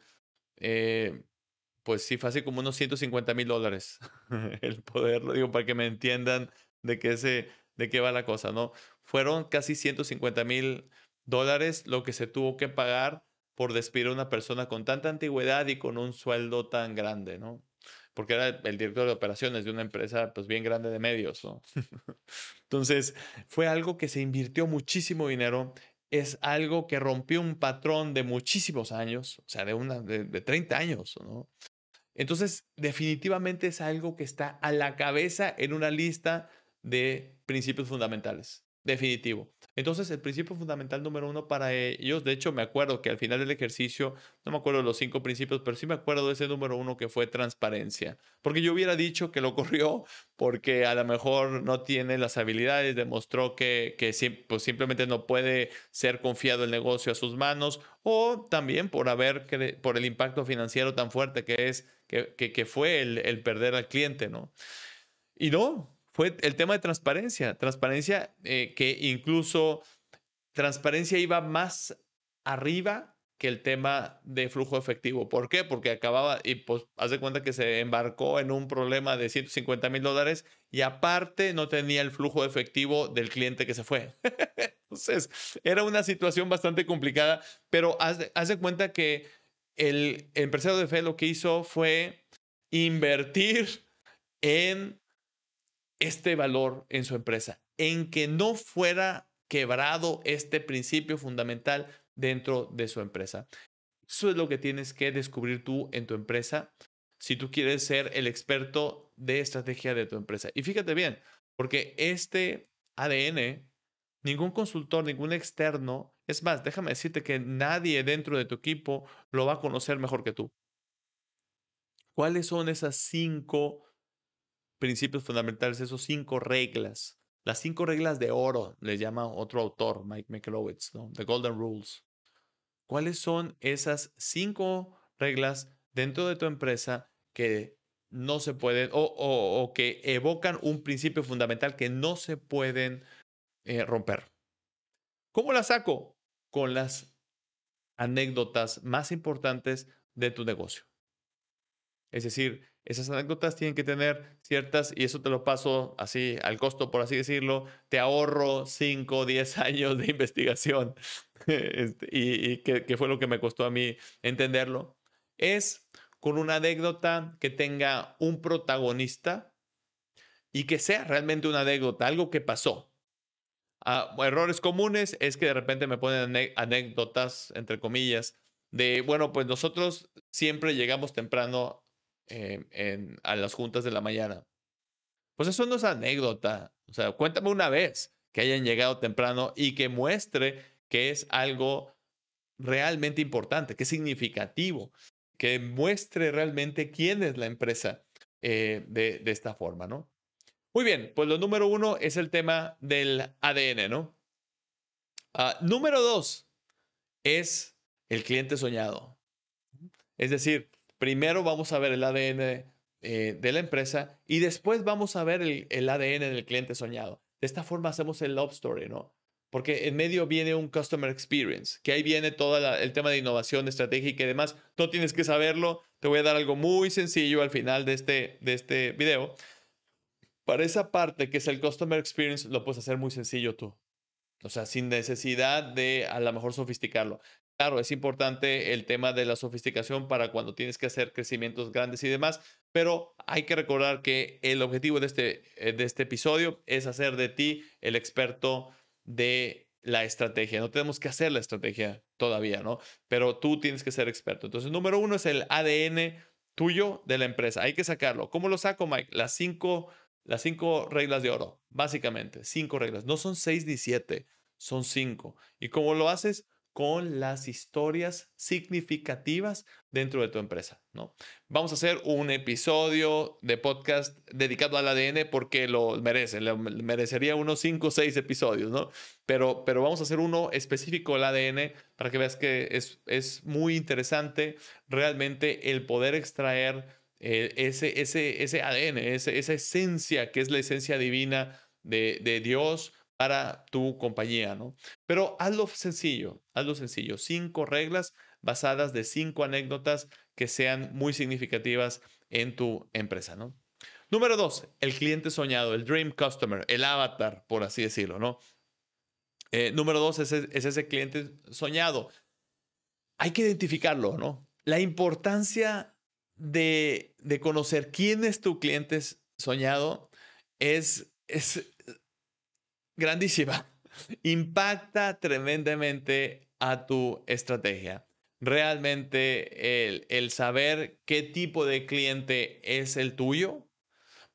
pues sí, fácil como unos $150,000 el poderlo, digo, para que me entiendan de qué va la cosa, ¿no? Fueron casi $150,000 lo que se tuvo que pagar por despedir a una persona con tanta antigüedad y con un sueldo tan grande, ¿no? Porque era el director de operaciones de una empresa pues bien grande de medios, ¿no? Entonces, fue algo que se invirtió muchísimo dinero, es algo que rompió un patrón de muchísimos años, o sea, de 30 años, ¿no? Entonces, definitivamente es algo que está a la cabeza en una lista de principios fundamentales. Definitivo. Entonces, el principio fundamental número uno para ellos, de hecho, me acuerdo que al final del ejercicio, no me acuerdo los 5 principios, pero sí me acuerdo de ese número uno que fue transparencia. Porque yo hubiera dicho que lo corrió porque a lo mejor no tiene las habilidades, demostró que pues simplemente no puede ser confiado el negocio a sus manos, o también por por el impacto financiero tan fuerte que es que fue el perder al cliente, ¿no? Y no, fue el tema de transparencia. Transparencia que incluso transparencia iba más arriba que el tema de flujo efectivo. ¿Por qué? Porque acababa y pues haz de cuenta que se embarcó en un problema de $150,000 y aparte no tenía el flujo efectivo del cliente que se fue. Entonces, era una situación bastante complicada, pero haz de cuenta que el empresario de fe lo que hizo fue invertir en este valor en su empresa, en que no fuera quebrado este principio fundamental dentro de su empresa. Eso es lo que tienes que descubrir tú en tu empresa si tú quieres ser el experto de estrategia de tu empresa. Y fíjate bien, porque este ADN, ningún consultor, ningún externo, es más, déjame decirte que nadie dentro de tu equipo lo va a conocer mejor que tú. ¿Cuáles son esas 5 principios fundamentales, esos 5 reglas? Las 5 reglas de oro, le llama otro autor, Mike Michalowicz, ¿no? The Golden Rules. ¿Cuáles son esas 5 reglas dentro de tu empresa que no se pueden o que evocan un principio fundamental que no se pueden romper? ¿Cómo las saco? Con las anécdotas más importantes de tu negocio. Es decir, esas anécdotas tienen que tener ciertas, y eso te lo paso así al costo, por así decirlo, te ahorro 5 o 10 años de investigación, y que fue lo que me costó a mí entenderlo, es con una anécdota que tenga un protagonista y que sea realmente una anécdota, algo que pasó. Errores comunes es que de repente me ponen anécdotas, entre comillas, de, bueno, pues nosotros siempre llegamos temprano a las juntas de la mañana. Pues eso no es anécdota. O sea, cuéntame una vez que hayan llegado temprano y que muestre que es algo realmente importante, que es significativo, que muestre realmente quién es la empresa de esta forma, ¿no? Muy bien, pues lo número uno es el tema del ADN, ¿no? Número dos es el cliente soñado. Es decir, primero vamos a ver el ADN de la empresa y después vamos a ver el ADN del cliente soñado. De esta forma hacemos el love story, ¿no? Porque en medio viene un customer experience, que ahí viene todo el tema de innovación estratégica y demás. No tienes que saberlo. Te voy a dar algo muy sencillo al final de este video. Para esa parte que es el Customer Experience, lo puedes hacer muy sencillo tú. O sea, sin necesidad de a lo mejor sofisticarlo. Claro, es importante el tema de la sofisticación para cuando tienes que hacer crecimientos grandes y demás, pero hay que recordar que el objetivo de este episodio es hacer de ti el experto de la estrategia. No tenemos que hacer la estrategia todavía, ¿no? Pero tú tienes que ser experto. Entonces, número uno es el ADN tuyo de la empresa. Hay que sacarlo. ¿Cómo lo saco, Mike? Las cinco reglas de oro, básicamente, 5 reglas. No son 6 ni 7, son 5. ¿Y cómo lo haces? Con las historias significativas dentro de tu empresa, ¿no? Vamos a hacer un episodio de podcast dedicado al ADN porque lo merece, merecería unos 5 o 6 episodios, ¿no? Pero vamos a hacer uno específico al ADN para que veas que es muy interesante realmente el poder extraer ese ADN, esa esencia que es la esencia divina de Dios para tu compañía, ¿no? Pero hazlo sencillo. 5 reglas basadas de 5 anécdotas que sean muy significativas en tu empresa, ¿no? Número 2, el cliente soñado, el dream customer, el avatar, por así decirlo, ¿no? Número 2 es ese cliente soñado. Hay que identificarlo, ¿no? La importancia de conocer quién es tu cliente soñado es grandísima. Impacta tremendamente a tu estrategia. Realmente el saber qué tipo de cliente es el tuyo,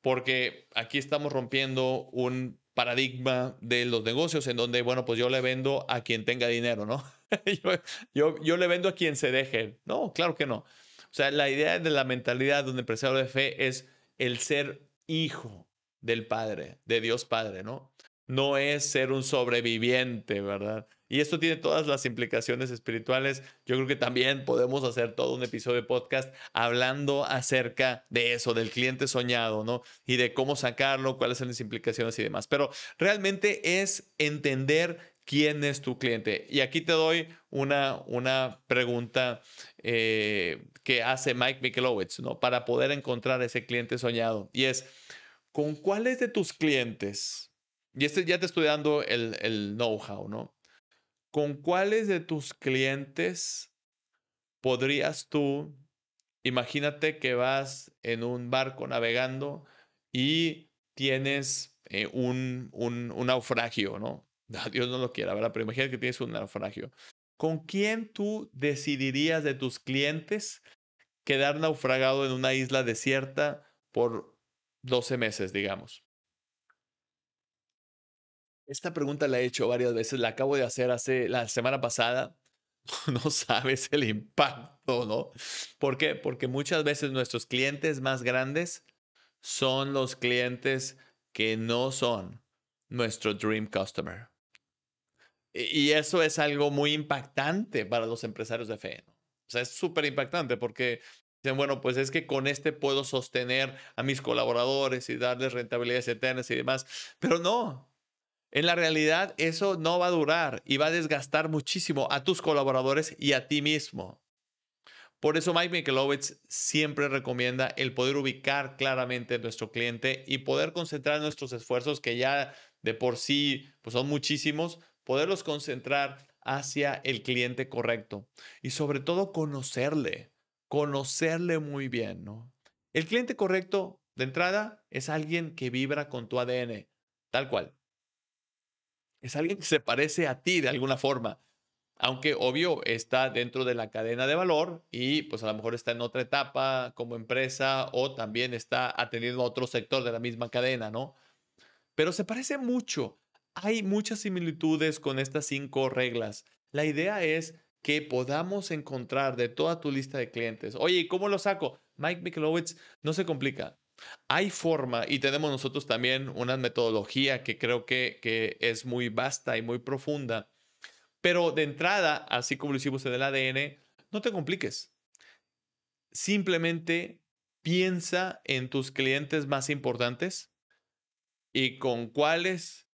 porque aquí estamos rompiendo un paradigma de los negocios en donde, bueno, pues yo le vendo a quien tenga dinero, ¿no? yo le vendo a quien se deje. No, claro que no. O sea, la idea de la mentalidad de un empresario de fe es el ser hijo del Padre, de Dios Padre, ¿no? No es ser un sobreviviente, ¿verdad? Y esto tiene todas las implicaciones espirituales. Yo creo que también podemos hacer todo un episodio de podcast hablando acerca de eso, del cliente soñado, ¿no? Y de cómo sacarlo, cuáles son las implicaciones y demás. Pero realmente es entender quién es tu cliente. Y aquí te doy una pregunta que hace Mike Michalowicz, ¿no? Para poder encontrar ese cliente soñado. Y es, ¿con cuáles de tus clientes? Y ya te estoy dando el know-how, ¿no? ¿Con cuáles de tus clientes podrías tú, imagínate que vas en un barco navegando y tienes un naufragio, ¿no? Dios no lo quiera, ¿verdad? Pero imagínate que tienes un naufragio. ¿Con quién tú decidirías de tus clientes quedar naufragado en una isla desierta por 12 meses, digamos? Esta pregunta la he hecho varias veces, la acabo de hacer hace la semana pasada. No sabes el impacto, ¿no? ¿Por qué? Porque muchas veces nuestros clientes más grandes son los clientes que no son nuestro dream customer. Y eso es algo muy impactante para los empresarios de fe, ¿no? O sea, es súper impactante porque dicen, bueno, pues es que con este puedo sostener a mis colaboradores y darles rentabilidades eternas y demás. Pero no, en la realidad eso no va a durar y va a desgastar muchísimo a tus colaboradores y a ti mismo. Por eso Mike Michalowicz siempre recomienda el poder ubicar claramente a nuestro cliente y poder concentrar nuestros esfuerzos, que ya de por sí pues son muchísimos, poderlos concentrar hacia el cliente correcto y sobre todo conocerle muy bien, ¿no? El cliente correcto de entrada es alguien que vibra con tu ADN, tal cual. Es alguien que se parece a ti de alguna forma, aunque obvio está dentro de la cadena de valor y pues a lo mejor está en otra etapa como empresa o también está atendiendo a otro sector de la misma cadena, ¿no? Pero se parece mucho. Hay muchas similitudes con estas 5 reglas. La idea es que podamos encontrar de toda tu lista de clientes. Oye, ¿y cómo lo saco? Mike Michalowicz no se complica. Hay forma y tenemos nosotros también una metodología que creo que es muy vasta y muy profunda. Pero de entrada, así como lo hicimos en el ADN, no te compliques. Simplemente piensa en tus clientes más importantes y con cuáles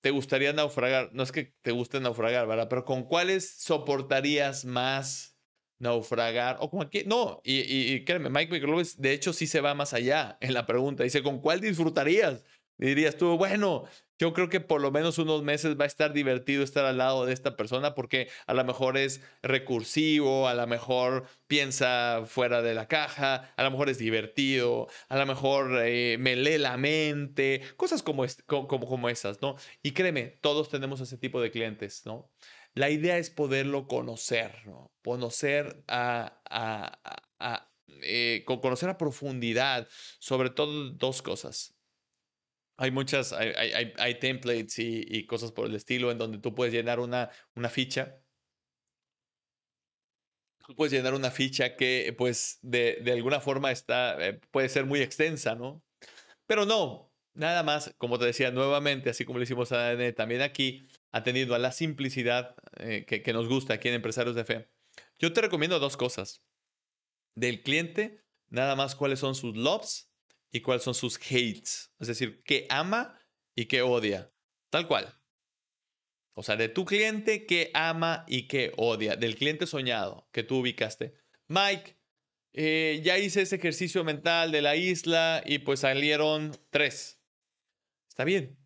te gustaría naufragar. No es que te guste naufragar, ¿verdad? Pero con cuáles soportarías más naufragar o como que no, y créeme, Mike Michalowicz de hecho sí se va más allá en la pregunta, dice, ¿con cuál disfrutarías? Y dirías tú, bueno, yo creo que por lo menos unos meses va a estar divertido estar al lado de esta persona porque a lo mejor es recursivo, a lo mejor piensa fuera de la caja, a lo mejor es divertido, a lo mejor me lee la mente, cosas como, como esas, ¿no? Y créeme, todos tenemos ese tipo de clientes, ¿no? La idea es poderlo conocer, ¿no? Conocer conocer a profundidad, sobre todo dos cosas. Hay muchas, hay templates y cosas por el estilo en donde tú puedes llenar una ficha. Tú puedes llenar una ficha que, pues, de alguna forma está, puede ser muy extensa, ¿no? Pero no, nada más, como te decía nuevamente, así como lo hicimos a ADN, también aquí, atendiendo a la simplicidad que nos gusta aquí en Empresarios de Fe. Yo te recomiendo dos cosas. Del cliente, nada más cuáles son sus loves y cuáles son sus hates. Es decir, qué ama y qué odia. Tal cual. O sea, de tu cliente que ama y que odia. Del cliente soñado que tú ubicaste. Mike, ya hice ese ejercicio mental de la isla y pues salieron tres. Está bien.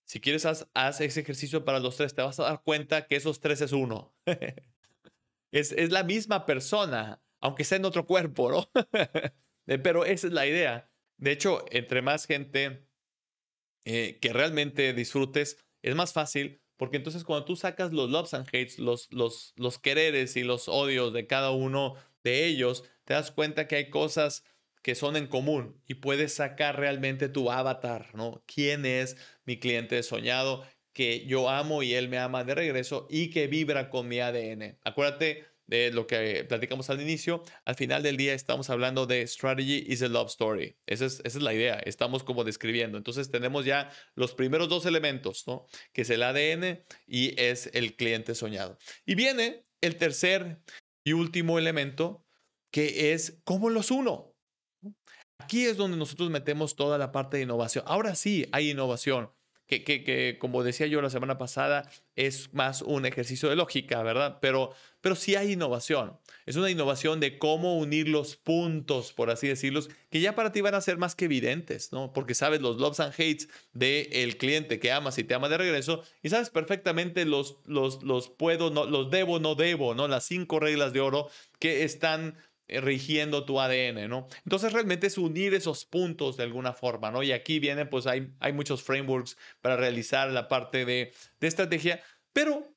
Si quieres, haz ese ejercicio para los tres. Te vas a dar cuenta que esos tres es uno. Es la misma persona, aunque sea en otro cuerpo, ¿no? Pero esa es la idea. De hecho, entre más gente que realmente disfrutes, es más fácil, porque entonces cuando tú sacas los loves and hates, los quereres y los odios de cada uno de ellos, te das cuenta que hay cosas que son en común y puedes sacar realmente tu avatar, ¿no? ¿Quién es mi cliente soñado que yo amo y él me ama de regreso y que vibra con mi ADN? Acuérdate de lo que platicamos al inicio, al final del día estamos hablando de strategy is a love story. Esa es la idea, estamos como describiendo. Entonces tenemos ya los primeros dos elementos, ¿no? Que es el ADN y es el cliente soñado. Y viene el tercer y último elemento, que es cómo los uno. Aquí es donde nosotros metemos toda la parte de innovación. Ahora sí hay innovación, que como decía yo la semana pasada, es más un ejercicio de lógica, ¿verdad? Pero sí hay innovación. Es una innovación de cómo unir los puntos, por así decirlos, que ya para ti van a ser más que evidentes, ¿no? Porque sabes los loves and hates del cliente que amas y te ama de regreso y sabes perfectamente los puedo, no, los debo, no debo, ¿no? Las 5 reglas de oro que están rigiendo tu ADN, ¿no? Entonces realmente es unir esos puntos de alguna forma, ¿no? Y aquí viene, pues hay muchos frameworks para realizar la parte de estrategia, pero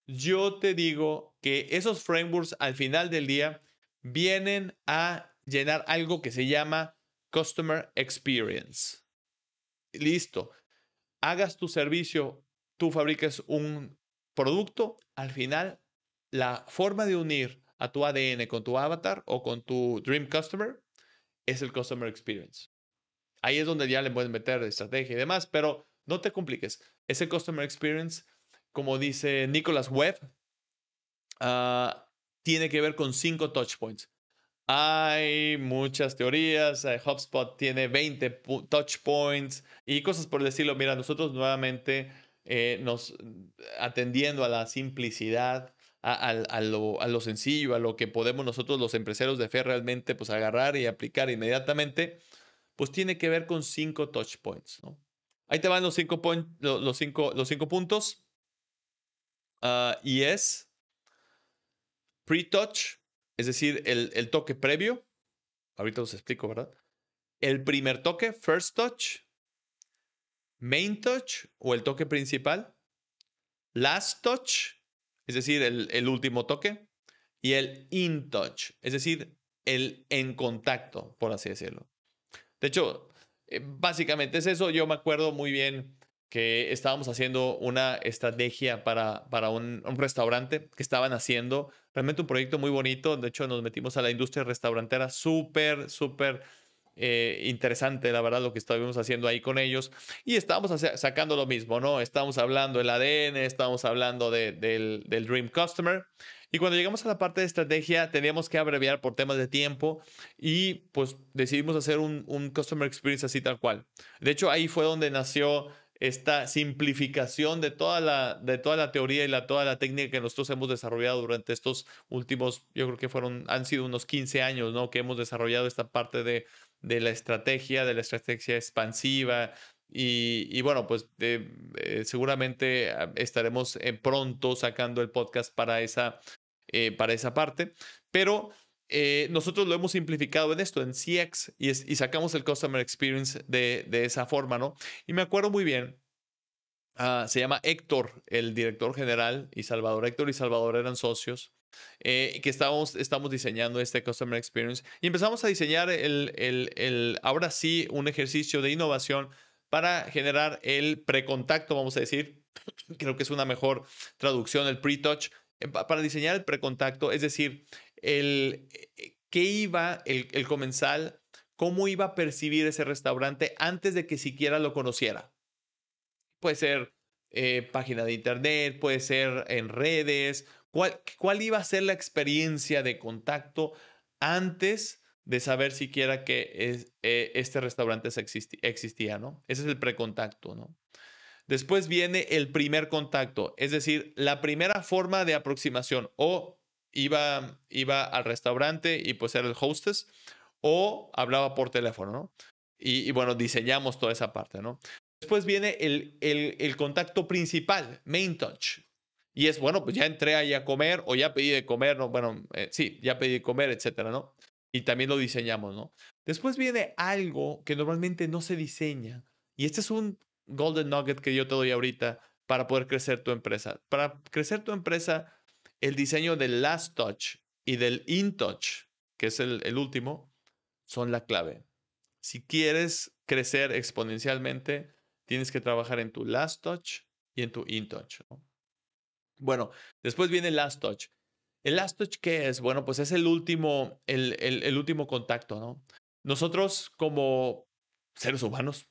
yo te digo que esos frameworks al final del día vienen a llenar algo que se llama Customer Experience. Listo. Hagas tu servicio, tú fabriques un producto, al final la forma de unir a tu ADN con tu avatar o con tu Dream Customer es el Customer Experience. Ahí es donde ya le puedes meter estrategia y demás, pero no te compliques. Ese Customer Experience, como dice Nicholas Webb, tiene que ver con 5 touch points. Hay muchas teorías. HubSpot tiene 20 touch points y cosas por el estilo. Mira, nosotros nuevamente nos atendiendo a la simplicidad, a lo sencillo, a lo que podemos nosotros los empresarios de fe realmente pues agarrar y aplicar inmediatamente, pues tiene que ver con 5 touch points, ¿no? Ahí te van los cinco puntos. Y es pre-touch, es decir, el toque previo. Ahorita os explico, ¿verdad? El primer toque, first touch, main touch o el toque principal, last touch, es decir, el último toque, y el in touch, es decir, el en contacto, por así decirlo. De hecho, básicamente es eso. Yo me acuerdo muy bien que estábamos haciendo una estrategia para un restaurante que estaban haciendo. Realmente un proyecto muy bonito. De hecho, nos metimos a la industria restaurantera súper, súper interesante, la verdad, lo que estábamos haciendo ahí con ellos. Y estábamos sacando lo mismo, ¿no? Estábamos hablando del ADN, estábamos hablando del Dream Customer. Y cuando llegamos a la parte de estrategia, teníamos que abreviar por temas de tiempo y pues decidimos hacer un Customer Experience así tal cual. De hecho, ahí fue donde nació esta simplificación de toda la teoría y toda la técnica que nosotros hemos desarrollado durante estos últimos, yo creo que han sido unos 15 años, ¿no? Que hemos desarrollado esta parte de de la estrategia expansiva. Y bueno, pues seguramente estaremos pronto sacando el podcast para esa parte, pero nosotros lo hemos simplificado en esto, en CX, y sacamos el Customer Experience de esa forma, ¿no? Y me acuerdo muy bien, se llama Héctor, el director general, y Salvador. Héctor y Salvador eran socios, que estamos diseñando este Customer Experience y empezamos a diseñar ahora sí, un ejercicio de innovación para generar el precontacto, vamos a decir. Creo que es una mejor traducción, el pre-touch, para diseñar el precontacto, es decir, qué iba el comensal, cómo iba a percibir ese restaurante antes de que siquiera lo conociera. Puede ser página de internet, puede ser en redes. ¿Cuál iba a ser la experiencia de contacto antes de saber siquiera que este restaurante existía, ¿no? Ese es el precontacto, ¿no? Después viene el primer contacto, es decir, la primera forma de aproximación. O iba al restaurante y pues era el hostess, o hablaba por teléfono, ¿no? Y bueno, diseñamos toda esa parte, ¿no? Después viene el contacto principal, main touch. Y es, bueno, pues ya entré ahí a comer o ya pedí de comer, ¿no? Bueno, sí, ya pedí de comer, etcétera, ¿no? Y también lo diseñamos, ¿no? Después viene algo que normalmente no se diseña. Y este es un golden nugget que yo te doy ahorita para poder crecer tu empresa. Para crecer tu empresa, el diseño del last touch y del in touch, que es el último, son la clave. Si quieres crecer exponencialmente, tienes que trabajar en tu last touch y en tu in touch, ¿no? Bueno, después viene el last touch. ¿El last touch qué es? Bueno, pues es el último contacto, ¿no? Nosotros como seres humanos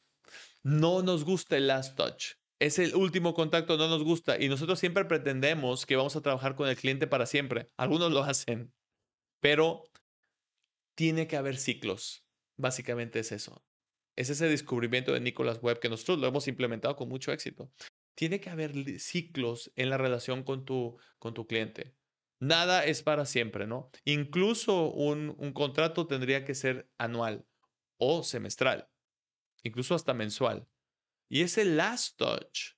no nos gusta el last touch. Es el último contacto, no nos gusta. Y nosotros siempre pretendemos que vamos a trabajar con el cliente para siempre. Algunos lo hacen, pero tiene que haber ciclos. Básicamente es eso. Es ese descubrimiento de Nicholas Webb que nosotros lo hemos implementado con mucho éxito. Tiene que haber ciclos en la relación con tu cliente. Nada es para siempre, ¿no? Incluso un contrato tendría que ser anual o semestral, incluso hasta mensual. Y ese last touch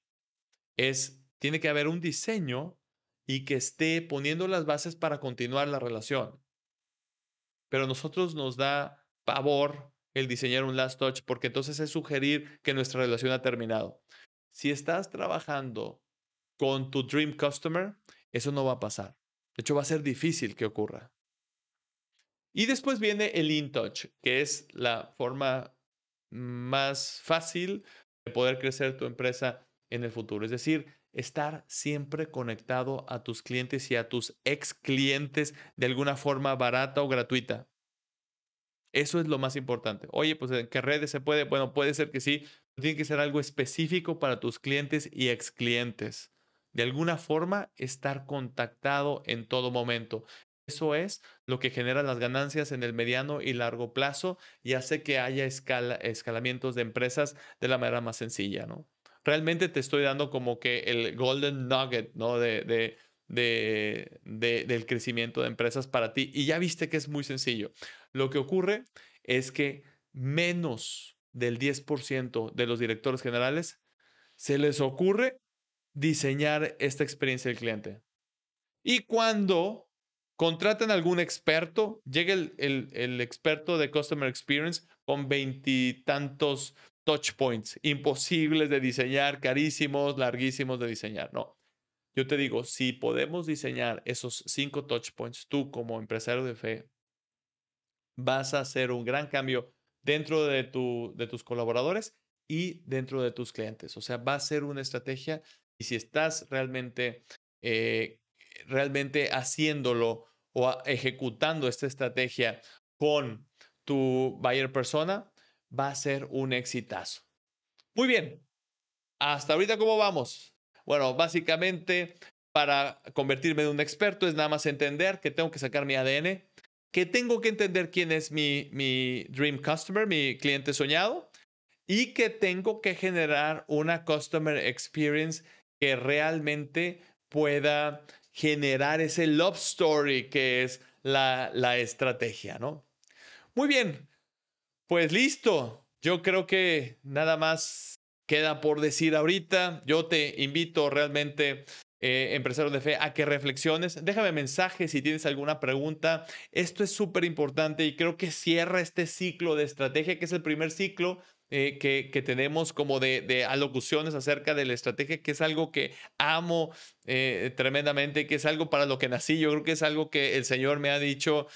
tiene que haber un diseño y que esté poniendo las bases para continuar la relación. Pero a nosotros nos da pavor el diseñar un last touch porque entonces es sugerir que nuestra relación ha terminado. Si estás trabajando con tu dream customer, eso no va a pasar. De hecho, va a ser difícil que ocurra. Y después viene el in touch, que es la forma más fácil de poder crecer tu empresa en el futuro. Es decir, estar siempre conectado a tus clientes y a tus ex clientes de alguna forma barata o gratuita. Eso es lo más importante. Oye, pues ¿en qué redes se puede? Bueno, puede ser que sí. Tiene que ser algo específico para tus clientes y ex clientes. De alguna forma, estar contactado en todo momento. Eso es lo que genera las ganancias en el mediano y largo plazo y hace que haya escalamientos de empresas de la manera más sencilla, ¿no? Realmente te estoy dando como que el golden nugget, ¿no? Del crecimiento de empresas para ti. Y ya viste que es muy sencillo. Lo que ocurre es que menos del 10% de los directores generales se les ocurre diseñar esta experiencia del cliente. Y cuando contratan a algún experto, llega el experto de Customer Experience con veintitantos touch points, imposibles de diseñar, carísimos, larguísimos de diseñar. No, yo te digo, si podemos diseñar esos 5 touch points, tú como empresario de fe, vas a hacer un gran cambio dentro de tus colaboradores y dentro de tus clientes. O sea, va a ser una estrategia y si estás eh, realmente haciéndolo o ejecutando esta estrategia con tu buyer persona, va a ser un exitazo. Muy bien. Hasta ahorita, ¿cómo vamos? Bueno, básicamente, para convertirme en un experto es nada más entender que tengo que sacar mi ADN, que tengo que entender quién es mi dream customer, mi cliente soñado, y que tengo que generar una customer experience que realmente pueda generar ese love story que es la estrategia, ¿no? Muy bien, pues listo. Yo creo que nada más queda por decir ahorita. Yo te invito realmente, empresario de fe, a que reflexiones. Déjame mensaje si tienes alguna pregunta. Esto es súper importante y creo que cierra este ciclo de estrategia, que es el primer ciclo que tenemos como de alocuciones acerca de la estrategia, que es algo que amo tremendamente, que es algo para lo que nací. Yo creo que es algo que el Señor me ha dicho,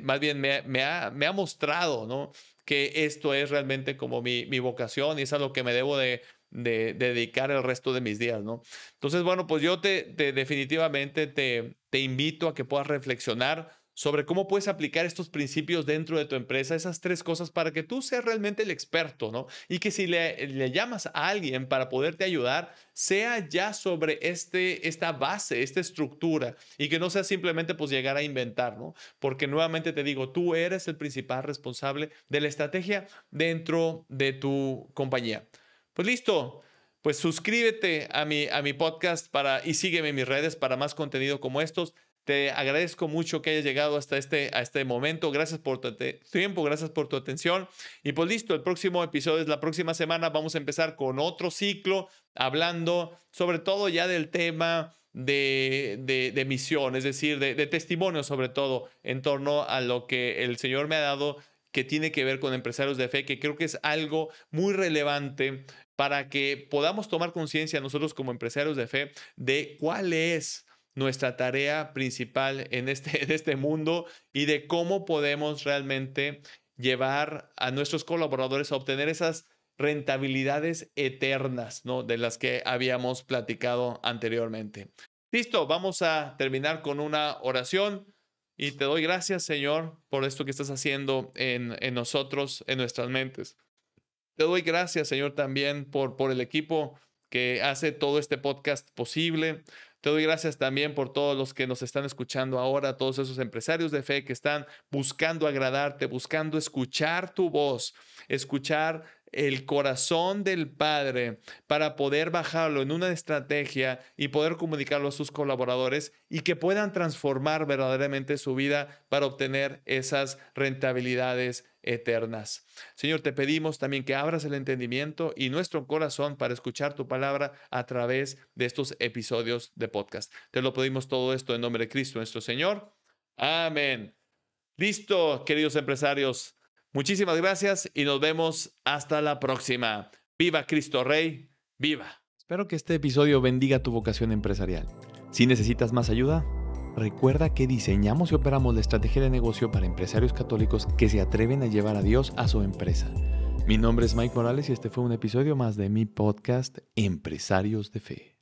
más bien me ha mostrado, ¿no? Que esto es realmente como mi vocación y es a lo que me debo de dedicar el resto de mis días, ¿no? Entonces, bueno, pues yo definitivamente te invito a que puedas reflexionar sobre cómo puedes aplicar estos principios dentro de tu empresa, esas 3 cosas para que tú seas realmente el experto, ¿no? Y que si le llamas a alguien para poderte ayudar, sea ya sobre esta base, esta estructura, y que no sea simplemente pues llegar a inventar, ¿no? Porque nuevamente te digo, tú eres el principal responsable de la estrategia dentro de tu compañía. Pues listo, pues suscríbete a mi podcast y sígueme en mis redes para más contenido como estos. Te agradezco mucho que hayas llegado hasta este momento. Gracias por tu tiempo, gracias por tu atención. Y pues listo, el próximo episodio es la próxima semana. Vamos a empezar con otro ciclo, hablando sobre todo ya del tema de misión, es decir, de testimonio sobre todo en torno a lo que el Señor me ha dado, que tiene que ver con empresarios de fe, que creo que es algo muy relevante para que podamos tomar conciencia nosotros como empresarios de fe de cuál es nuestra tarea principal en este mundo y de cómo podemos realmente llevar a nuestros colaboradores a obtener esas rentabilidades eternas, ¿no? De las que habíamos platicado anteriormente. Listo, vamos a terminar con una oración y te doy gracias, Señor, por esto que estás haciendo en nosotros, en nuestras mentes. Te doy gracias, Señor, también por el equipo que hace todo este podcast posible. Te doy gracias también por todos los que nos están escuchando ahora, todos esos empresarios de fe que están buscando agradarte, buscando escuchar tu voz, escuchar el corazón del Padre para poder bajarlo en una estrategia y poder comunicarlo a sus colaboradores y que puedan transformar verdaderamente su vida para obtener esas rentabilidades eternas. Señor, te pedimos también que abras el entendimiento y nuestro corazón para escuchar tu palabra a través de estos episodios de podcast. Te lo pedimos todo esto en nombre de Cristo, nuestro Señor. Amén. Listo, queridos empresarios. Muchísimas gracias y nos vemos hasta la próxima. ¡Viva Cristo Rey! ¡Viva! Espero que este episodio bendiga tu vocación empresarial. Si necesitas más ayuda, recuerda que diseñamos y operamos la estrategia de negocio para empresarios católicos que se atreven a llevar a Dios a su empresa. Mi nombre es Mike Morales y este fue un episodio más de mi podcast Empresarios de Fe.